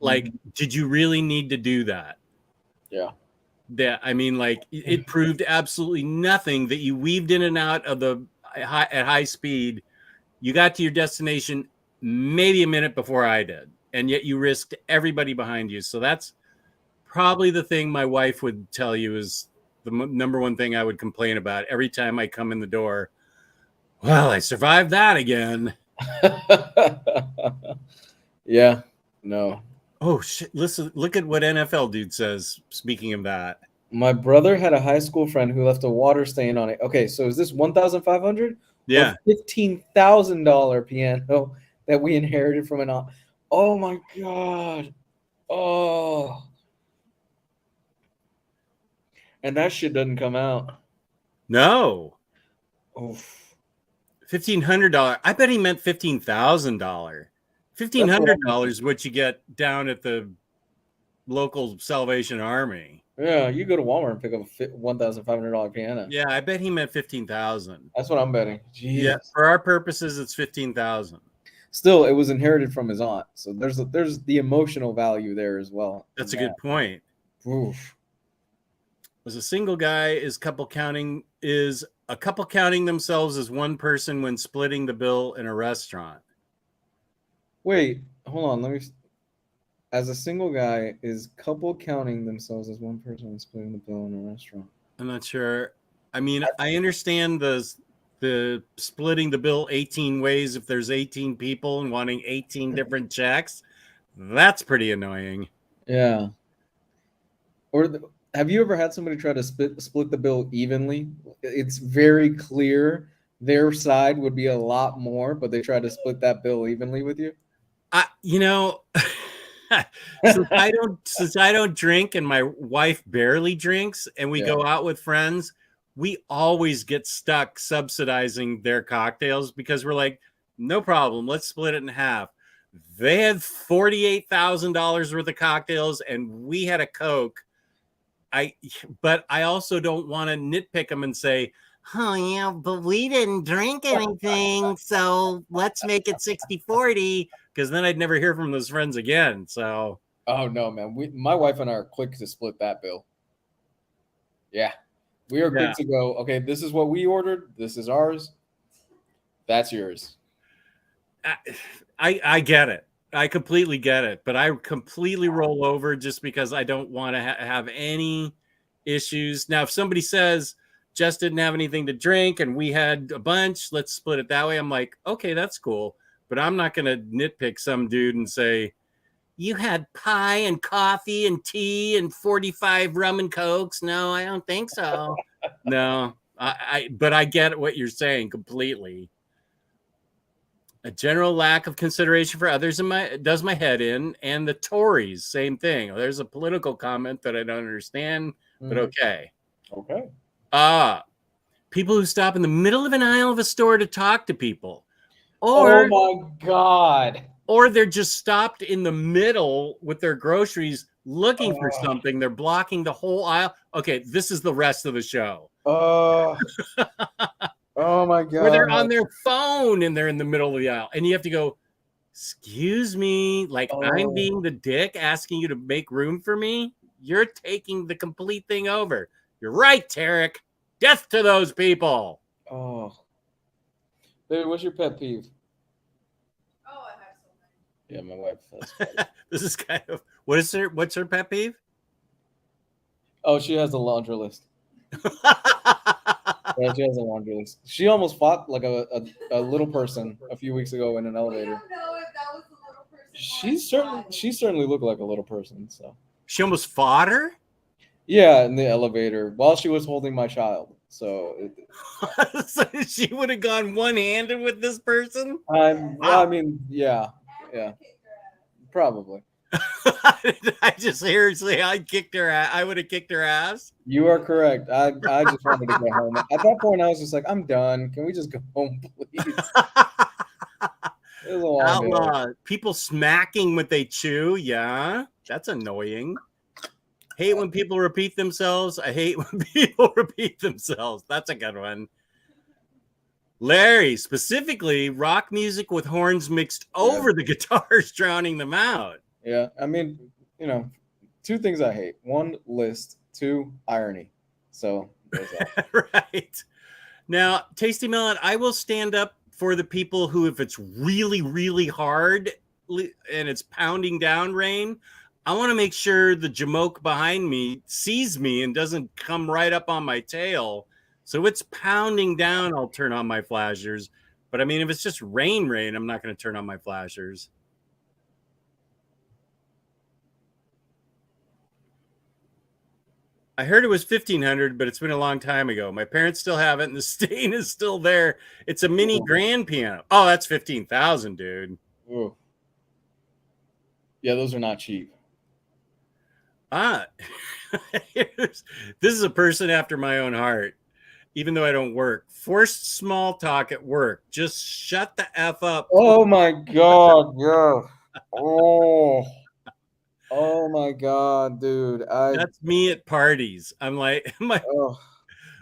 Like, did you really need to do that? Yeah. That, I mean, like, it proved absolutely nothing that you weaved in and out of at high speed. You got to your destination maybe a minute before I did, and yet you risked everybody behind you. So that's probably the thing my wife would tell you is the number one thing I would complain about every time I come in the door. Well, I survived that again. Yeah. No. Oh shit! Listen, look at what NFL dude says. Speaking of that, My brother had a high school friend who left a water stain on it. Okay, so is this 1,500? yeah, $15,000 piano that we inherited from an aunt. Oh my god. Oh. And that shit doesn't come out. no, Oof. $1,500. I bet he meant $15,000. $1,500 what you get down at the local Salvation Army. Yeah, you go to Walmart and pick up a $1,500 piano. Yeah, I bet he meant 15,000. That's what I'm betting. Jeez. Yeah, for our purposes, it's 15,000. Still, it was inherited from his aunt, so there's the emotional value there as well. That's a good point. Oof. As a single guy, is a couple counting themselves as one person when splitting the bill in a restaurant? Wait, hold on. Let me. As a single guy, is couple counting themselves as one person when splitting the bill in a restaurant? I'm not sure. I mean, I understand the splitting the bill 18 ways if there's 18 people and wanting 18 different checks. That's pretty annoying. Yeah. Or have you ever had somebody try to split the bill evenly? It's very clear their side would be a lot more, but they try to split that bill evenly with you. Since I don't drink and my wife barely drinks and we go out with friends, we always get stuck subsidizing their cocktails because we're like, no problem, let's split it in half. They had $48,000 worth of cocktails and we had a Coke. But I also don't want to nitpick them and say, oh yeah, but we didn't drink anything, so let's make it 60-40, because then I'd never hear from those friends again. So oh no, man, my wife and I are quick to split that bill. Yeah, we are quick to go, okay, this is what we ordered, this is ours, that's yours. I get it. I completely get it, but I completely roll over just because I don't want to have any issues. Now, if somebody says Jess didn't have anything to drink and we had a bunch, let's split it that way, I'm like, okay, that's cool. But I'm not going to nitpick some dude and say, you had pie and coffee and tea and 45 rum and cokes. No, I don't think so. No, but I get what you're saying completely. A general lack of consideration for others does my head in. And the Tories, same thing. There's a political comment that I don't understand, but okay. Okay. People who stop in the middle of an aisle of a store to talk to people. Oh my God. Or they're just stopped in the middle with their groceries looking for something. They're blocking the whole aisle. Okay, this is the rest of the show. Oh my God. Or they're on their phone and they're in the middle of the aisle. And you have to go, excuse me, like I'm being the dick asking you to make room for me. You're taking the complete thing over. You're right, Tarek. Death to those people. Oh. Baby, what's your pet peeve? Oh, I have so many. Yeah, my wife has. This is kind of what's her pet peeve? Oh, she has a laundry list. Yeah, she has a laundry list. She almost fought like a little person a few weeks ago in an elevator. I don't know if that was a little person. She certainly looked like a little person. So she almost fought her? Yeah, in the elevator while she was holding my child. So, so she would have gone one-handed with this person? I mean, yeah, probably. I just hear her say I kicked her ass. I would have kicked her ass. You are correct. I just wanted to go home. At that point, I was just like, I'm done. Can we just go home, please? It was a long day. People smacking when they chew. Yeah, that's annoying. Hate when people repeat themselves. I hate when people repeat themselves. That's a good one. Larry, specifically rock music with horns mixed over the guitars, drowning them out. Yeah, I mean, two things I hate. One, list. Two, irony. So, right. Now, Tasty Melon, I will stand up for the people who, if it's really, really hard and it's pounding down rain, I want to make sure the jamoke behind me sees me and doesn't come right up on my tail. So it's pounding down, I'll turn on my flashers. But I mean, if it's just rain, I'm not going to turn on my flashers. I heard it was 1,500, but it's been a long time ago. My parents still have it, and the stain is still there. It's a mini grand piano. Oh, that's 15,000, dude. Ooh. Yeah, those are not cheap. This is a person after my own heart, even though I don't work. Forced small talk at work. Just shut the F up. Oh my God, yeah. Oh my God, dude. That's me at parties. I'm like,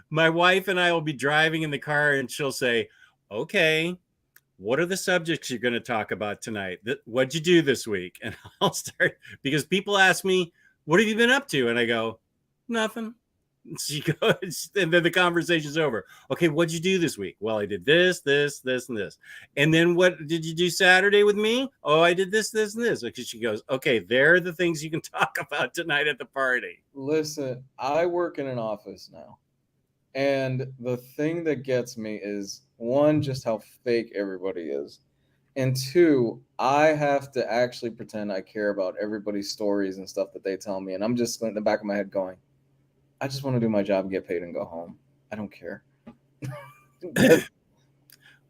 my wife and I will be driving in the car and she'll say, okay, what are the subjects you're going to talk about tonight? What'd you do this week? And I'll start, because people ask me, what have you been up to? And I go, nothing. And she goes, and then the conversation's over. Okay, what'd you do this week? Well, I did this, this, this, and this. And then what did you do Saturday with me? Oh, I did this, this, and this. Because she goes, okay, they're the things you can talk about tonight at the party. Listen, I work in an office now. And the thing that gets me is, one, just how fake everybody is. And two, I have to actually pretend I care about everybody's stories and stuff that they tell me. And I'm just in the back of my head going, I just want to do my job, get paid, and go home. I don't care. Does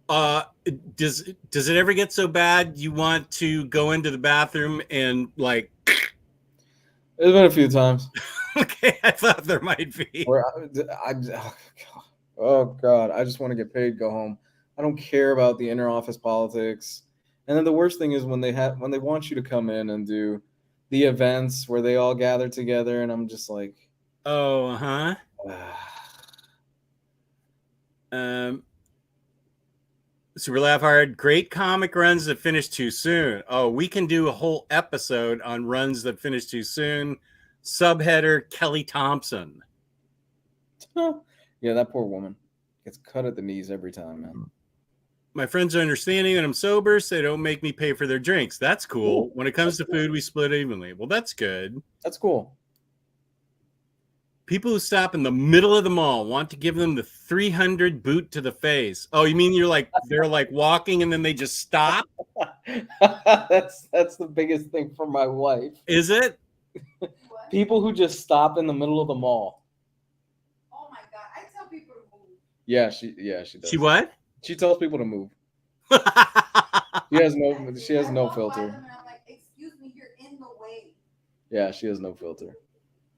it ever get so bad you want to go into the bathroom and like? There's been a few times. Okay, I thought there might be. Where oh God, I just want to get paid, go home. I don't care about the inner office politics. And then the worst thing is when they want you to come in and do the events where they all gather together, and I'm just like, oh, Super Laugh Hard. Great comic runs that finish too soon. Oh, we can do a whole episode on runs that finish too soon. Subheader Kelly Thompson. Yeah, that poor woman gets cut at the knees every time, man. My friends are understanding that I'm sober, so they don't make me pay for their drinks. That's cool. When it comes to food, we split evenly. Well, that's good. That's cool. People who stop in the middle of the mall want to give them the 300 boot to the face. Oh, you mean they're like walking and then they just stop? That's the biggest thing for my wife. Is it? What? People who just stop in the middle of the mall. Oh my god! I tell people to move. Yeah, she does. She what? She tells people to move. She has no I walk by filter. them and I'm like, excuse me, you're in the way. Yeah, she has no filter.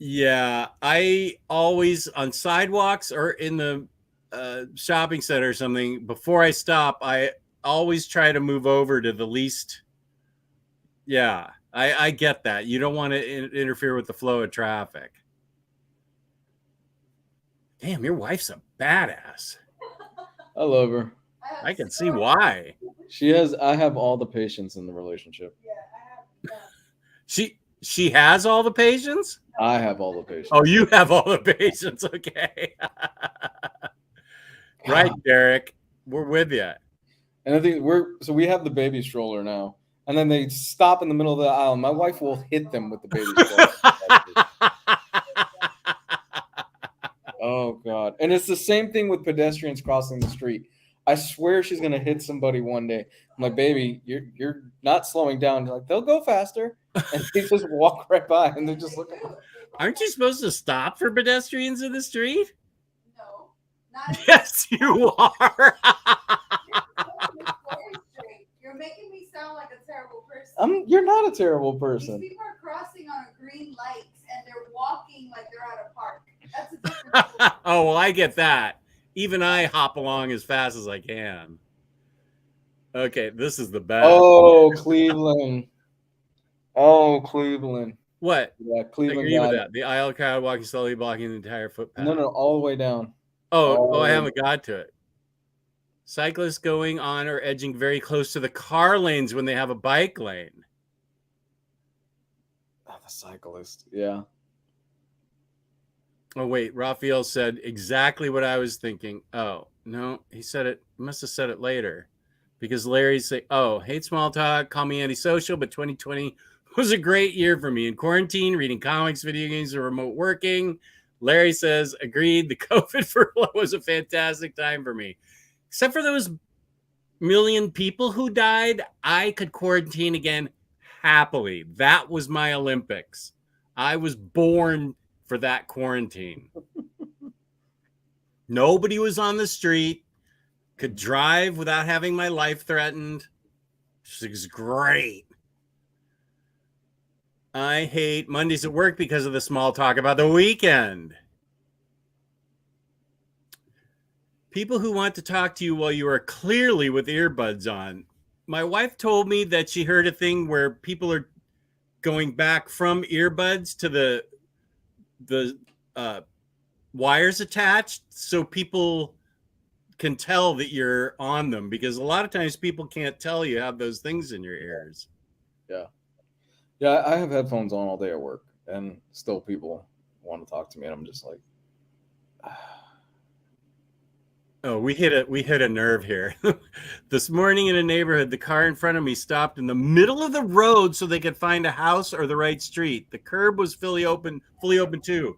Yeah, I always on sidewalks or in the shopping center or something, before I stop, I always try to move over to the least. Yeah, I get that. You don't want to interfere with the flow of traffic. Damn, your wife's a badass. I love her. I can see why. I have all the patience in the relationship. Yeah, I have. She has all the patience? I have all the patience. Oh, you have all the patience. Okay. Right, Derek. We're with you. And I think we have the baby stroller now. And then they stop in the middle of the aisle. My wife will hit them with the baby stroller. Oh God. And it's the same thing with pedestrians crossing the street. I swear she's gonna hit somebody one day. I'm like, baby, you're not slowing down. They're like, they'll go faster. And they just walk right by and they're just looking. Aren't you supposed to stop for pedestrians in the street? No, not Yes, you are. You're making me sound like a terrible person. You're not a terrible These person. people are crossing on green lights and they're walking like they're at a park. That's a different. Oh, well, I get that. Even I hop along as fast as I can. Okay, this is the best. Oh, Cleveland. Oh, Cleveland. What? Yeah, I Cleveland. agree with that. The aisle crowd walking slowly, blocking the entire footpath. No, all the way down. Oh, I haven't got to it. Cyclists going on or edging very close to the car lanes when they have a bike lane. Oh, the cyclist. Yeah. Oh, wait. Raphael said exactly what I was thinking. Oh, no. He said it. He must have said it later. Because Larry said, oh, hate small talk, call me antisocial, but 2020 was a great year for me. In quarantine, reading comics, video games, and remote working. Larry says, agreed. The COVID furlough was a fantastic time for me. Except for those million people who died, I could quarantine again happily. That was my Olympics. I was born for that quarantine. Nobody was on the street, could drive without having my life threatened. It was great. I hate Mondays at work because of the small talk about the weekend. People who want to talk to you while you are clearly with earbuds on. My wife told me that she heard a thing where people are going back from earbuds to the wires attached so people can tell that you're on them, because a lot of times people can't tell you have those things in your ears. Yeah, I have headphones on all day at work, and still people want to talk to me, and I'm just like, oh, we hit a nerve here. This morning in a neighborhood, the car in front of me stopped in the middle of the road so they could find a house or the right street. The curb was fully open too.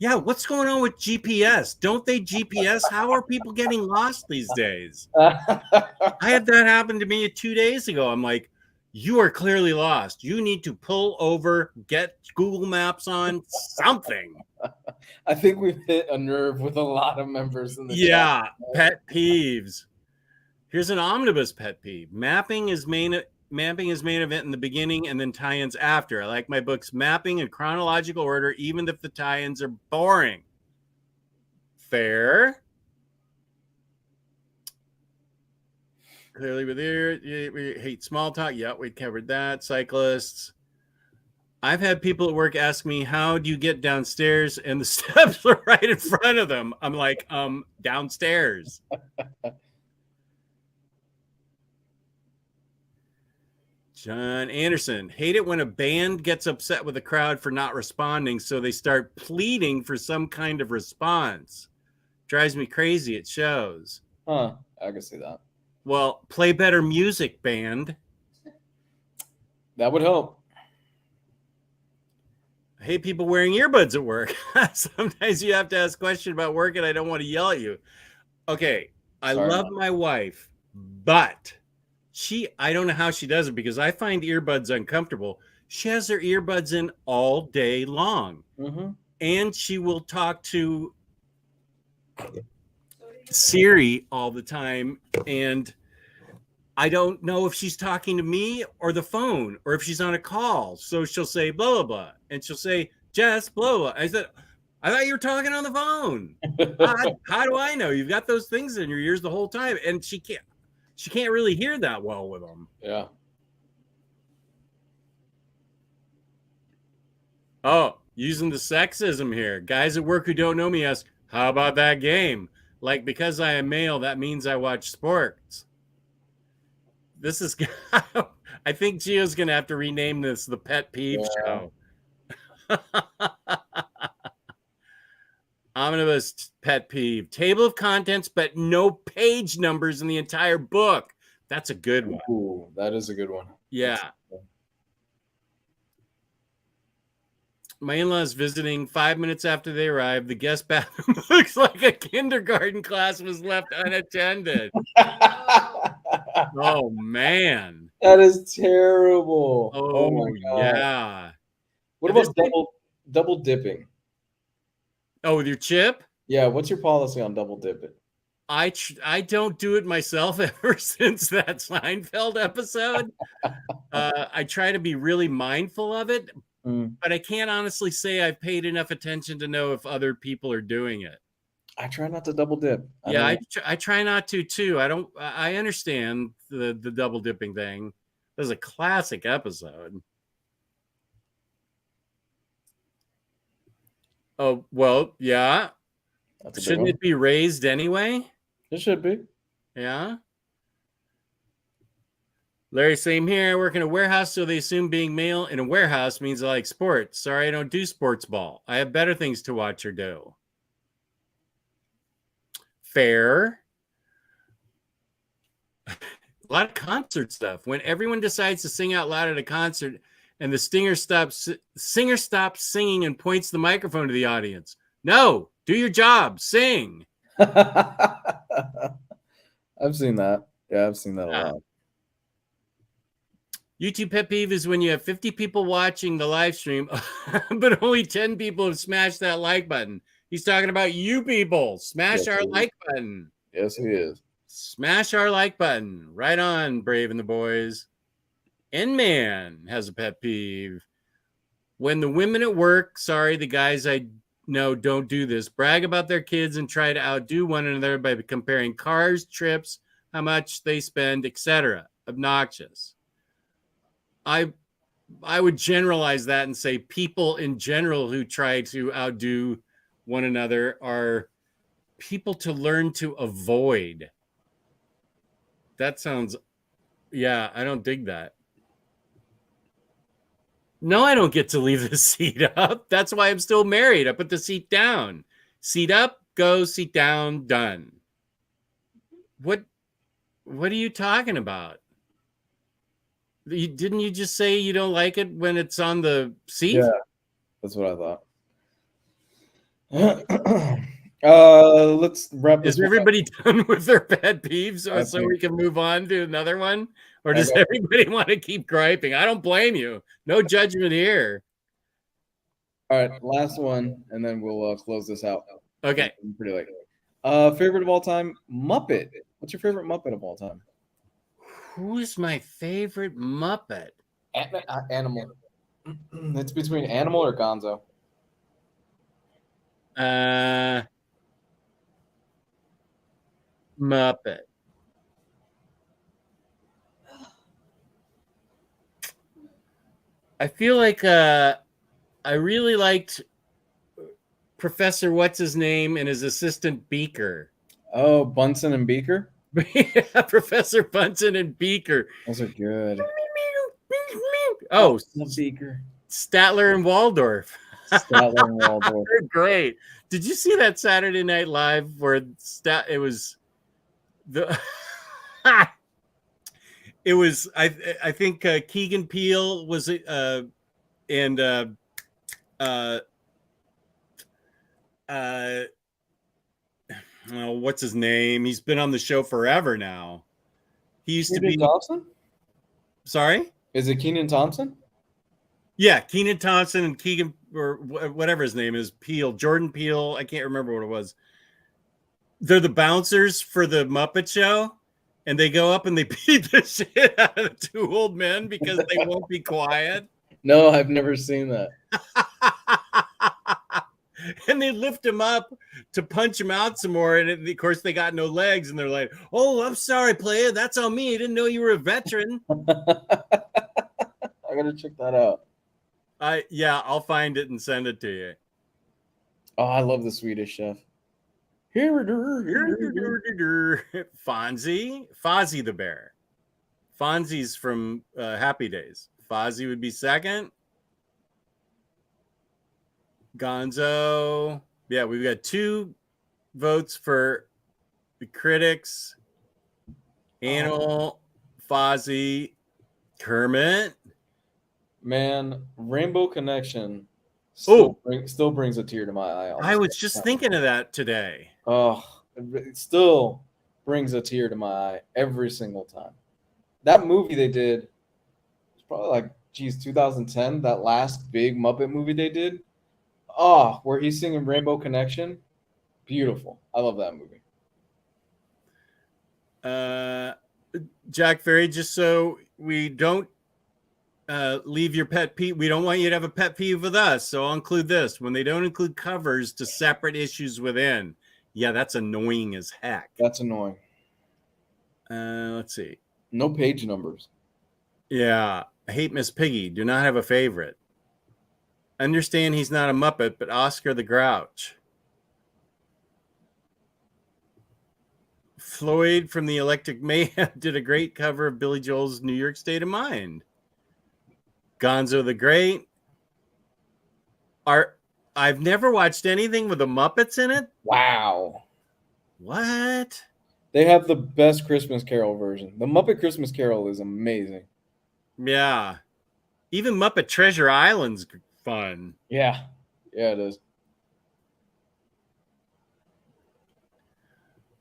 Yeah, what's going on with GPS? Don't they GPS? How are people getting lost these days? I had that happen to me 2 days ago. I'm like, you are clearly lost. You need to pull over, get Google Maps on, something. I think we've hit a nerve with a lot of members in the Yeah, chat. pet peeves. Here's an omnibus pet peeve. Mapping is main event in the beginning and then tie-ins after. I like my books mapping in chronological order, even if the tie-ins are boring. Fair. Clearly with ear, we hate small talk. Yeah, we covered that. Cyclists. I've had people at work ask me, how do you get downstairs? And the steps are right in front of them. I'm like, downstairs. John Anderson, hate it when a band gets upset with a crowd for not responding, so they start pleading for some kind of response. Drives me crazy at shows. Huh, I can see that. Well, play better music, band. That would help. I hate people wearing earbuds at work. Sometimes you have to ask a question about work and I don't want to yell at you. Okay, I Sorry, love Mom. my wife, but I don't know how she does it because I find earbuds uncomfortable. She has her earbuds in all day long. Mm-hmm. And she will talk to Siri all the time. And I don't know if she's talking to me or the phone or if she's on a call. So she'll say blah, blah, blah. And she'll say, Jess, blah, blah. I said, I thought you were talking on the phone. How do I know? You've got those things in your ears the whole time. And she can't really hear that well with them. Yeah. Oh, using the sexism here. Guys at work who don't know me ask, how about that game? Like, because I am male, that means I watch sports. This is, I think Gio's going to have to rename this the Pet Peeve Show. Omnibus Pet Peeve. Table of contents, but no page numbers in the entire book. That's a good one. Ooh, that is a good one. Yeah. My in-laws visiting 5 minutes after they arrived. The guest bathroom looks like a kindergarten class was left unattended. Oh, man. That is terrible. Oh my God. yeah. What about double dipping? Oh, with your chip? Yeah, what's your policy on double dipping? I don't do it myself ever since that Seinfeld episode. I try to be really mindful of it, but I can't honestly say I've paid enough attention to know if other people are doing it. I try not to double dip. I try not to too. I understand the double dipping thing. That was a classic episode. Oh, well, yeah. Shouldn't it be raised anyway? It should be. Yeah. Larry, same here. I work in a warehouse, so they assume being male in a warehouse means I like sports. Sorry, I don't do sports ball. I have better things to watch or do. Fair. A lot of concert stuff. When everyone decides to sing out loud at a concert and the singer stops singing and points the microphone to the audience. No, do your job. Sing. I've seen that. Yeah, I've seen that a lot. YouTube pet peeve is when you have 50 people watching the live stream, but only 10 people have smashed that like button. He's talking about you people. Smash our like button. Yes, he is. Smash our like button. Right on, Brave and the boys. N-Man has a pet peeve. When the women at work, sorry, the guys I know don't do this, brag about their kids and try to outdo one another by comparing cars, trips, how much they spend, etc. Obnoxious. I would generalize that and say people in general who try to outdo one another are people to learn to avoid. That sounds, yeah, I don't dig that. No, I don't get to leave the seat up. That's why I'm still married. I put the seat down. Seat up, go, seat down, done. What are you talking about? Didn't you just say you don't like it when it's on the seat? Yeah, that's what I thought. Let's wrap this. Is everybody done with their pet peeves, so we can move on to another one? Or does everybody want to keep griping? I don't blame you. No judgment here. All right, last one, and then we'll close this out. Okay. I'm pretty late. Favorite of all time, Muppet. What's your favorite Muppet of all time? Who is my favorite Muppet? Animal. It's between Animal or Gonzo. Muppet. I feel like I really liked Professor What's His Name and his assistant Beaker. Oh, Bunsen and Beaker? Yeah, Professor Bunsen and Beaker. Those are good. Oh, Beaker. Statler and Waldorf. Statler and Waldorf. They're great. Did you see that Saturday Night Live where it was the it was I think Keegan Peele was and uh, uh, oh, what's his name? He's been on the show forever now. He used to Kenan be. Thompson? Sorry? Is it Kenan Thompson? Yeah, Kenan Thompson and Keegan, or whatever his name is, Peele, Jordan Peele. I can't remember what it was. They're the bouncers for the Muppet Show, and they go up and they beat the shit out of two old men because they won't be quiet. No, I've never seen that. And they lift him up to punch him out some more. And of course, they got no legs. And they're like, "Oh, I'm sorry, player. That's on me. I didn't know you were a veteran." I gotta check that out. Yeah, I'll find it and send it to you. Oh, I love the Swedish Chef. Fozzie the Bear. Fonzie's from Happy Days. Fozzie would be second. Gonzo. Yeah, we've got 2 votes for the critics. Animal, Fozzie, Kermit. Man, Rainbow Connection still brings a tear to my eye. I was just thinking of that today. Oh, it still brings a tear to my eye every single time. That movie they did, it's probably like, 2010, that last big Muppet movie they did. Oh, where he's singing Rainbow Connection. Beautiful. I love that movie. Jack Ferry, just so we don't leave your pet peeve. We don't want you to have a pet peeve with us. So I'll include this. When they don't include covers to separate issues within. Yeah, that's annoying as heck. That's annoying. Let's see. No page numbers. Yeah. I hate Miss Piggy. Do not have a favorite. Understand he's not a Muppet, but Oscar the Grouch. Floyd from the Electric Mayhem did a great cover of Billy Joel's New York State of Mind. Gonzo the Great. I've never watched anything with the Muppets in it. Wow. What? They have the best Christmas Carol version. The Muppet Christmas Carol is amazing. Yeah. Even Muppet Treasure Island's fun. Yeah. Yeah, it is.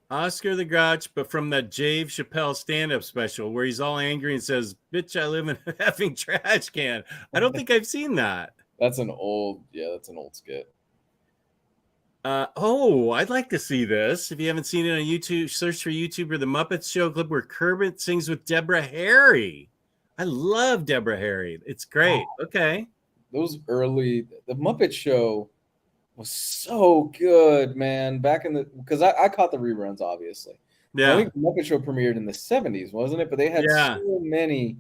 Oscar the Grouch, but from that Dave Chappelle stand-up special where he's all angry and says, "Bitch, I live in a effing trash can." I don't think I've seen that. That's an old skit. I'd like to see this. If you haven't seen it on YouTube, search for YouTuber The Muppets Show clip where Kermit sings with Deborah Harry. I love Deborah Harry. It's great. Okay. The Muppet Show was so good, man. Back in because I caught the reruns, obviously. Yeah. I think the Muppet Show premiered in the 70s, wasn't it? But they had so many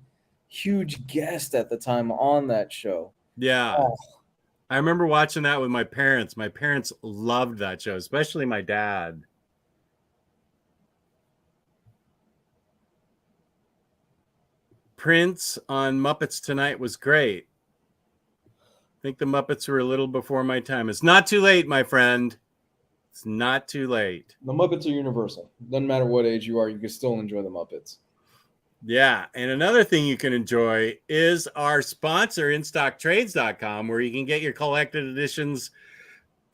huge guests at the time on that show. Yeah. Oh. I remember watching that with my parents. My parents loved that show, especially my dad. Prince on Muppets Tonight was great. I think the Muppets were a little before my time. It's not too late, my friend. It's not too late. The Muppets are universal. Doesn't matter what age you are, you can still enjoy the Muppets. Yeah, and another thing you can enjoy is our sponsor, InStockTrades.com, where you can get your collected editions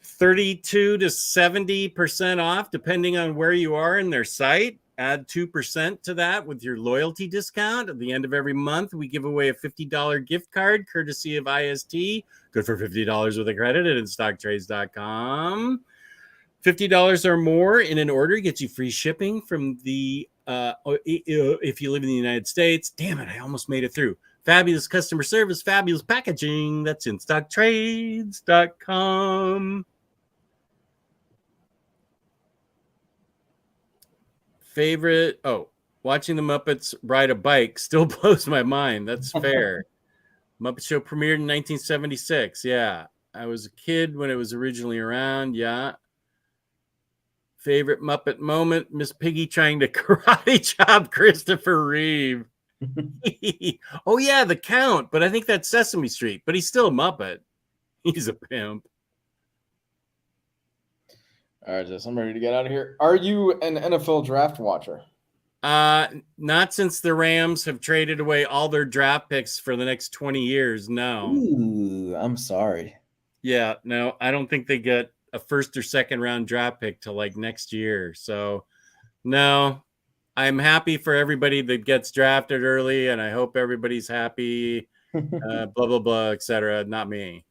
32 to 70% off, depending on where you are in their site. Add 2% to that with your loyalty discount. At the end of every month, we give away a $50 gift card, courtesy of IST. Good for $50 with a credit at InStockTrades.com. $50 or more in an order gets you free shipping from the if you live in the United States. Damn it, I almost made it through. Fabulous customer service, fabulous packaging. That's InStockTrades.com. Favorite, watching the Muppets ride a bike still blows my mind. That's fair. Muppet Show premiered in 1976. Yeah, I was a kid when it was originally around. Yeah. Favorite Muppet moment, Miss Piggy trying to karate chop Christopher Reeve. Oh, yeah, the Count, but I think that's Sesame Street, but he's still a Muppet. He's a pimp. All right, Jess, I'm ready to get out of here. Are you an NFL draft watcher? Not since the Rams have traded away all their draft picks for the next 20 years, no. Ooh, I'm sorry. Yeah, no, I don't think they get a first or second round draft pick till like next year. So, no, I'm happy for everybody that gets drafted early, and I hope everybody's happy. Blah blah blah, etc. Not me.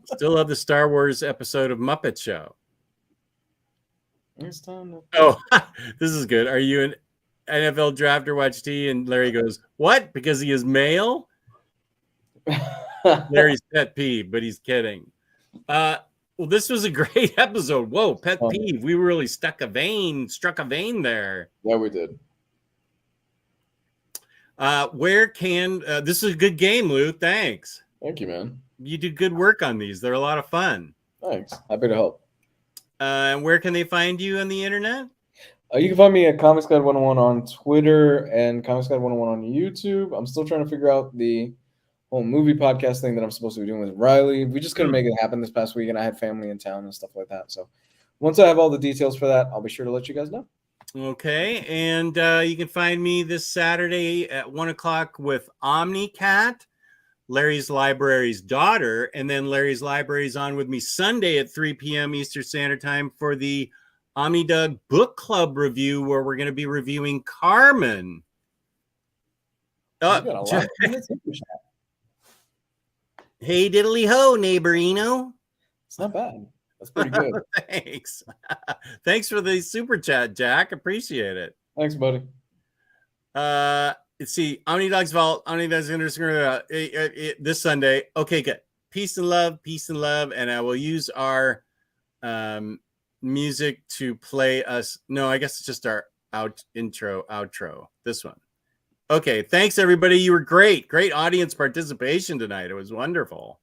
Still love the Star Wars episode of Muppet Show. It's time to... Oh, this is good. Are you an NFL drafter? Watch T, and Larry goes, "What? Because he is male?" Larry's pet peeve, but he's kidding. Well, this was a great episode. Whoa, pet peeve. We really struck a vein there. Yeah, we did. Where can this is a good game, Lou? Thanks. Thank you, man. You do good work on these. They're a lot of fun. Thanks. Happy to help. And where can they find you on the internet? You can find me at Comics Guide 101 on Twitter and Comics Guide 101 on YouTube. I'm still trying to figure out the whole movie podcast thing that I'm supposed to be doing with Riley. We just couldn't make it happen this past week, and I had family in town and stuff like that. So once I have all the details for that, I'll be sure to let you guys know. Okay, and you can find me this Saturday at 1 o'clock with OmniCat, Larry's Library's daughter, and then Larry's Library is on with me Sunday at 3 p.m. Eastern Standard Time for the OmniDoug Book Club review, where we're going to be reviewing Carmen. Oh, hey, diddly ho, neighborino. It's not bad. That's pretty good. Thanks. Thanks for the super chat, Jack. Appreciate it. Thanks, buddy. Let's see. OmniDog's Vault. OmniDog's this Sunday. Okay, good. Peace and love. And I will use our music to play us. No, I guess it's just our outro. This one. Okay. Thanks, everybody. You were great. Great audience participation tonight. It was wonderful.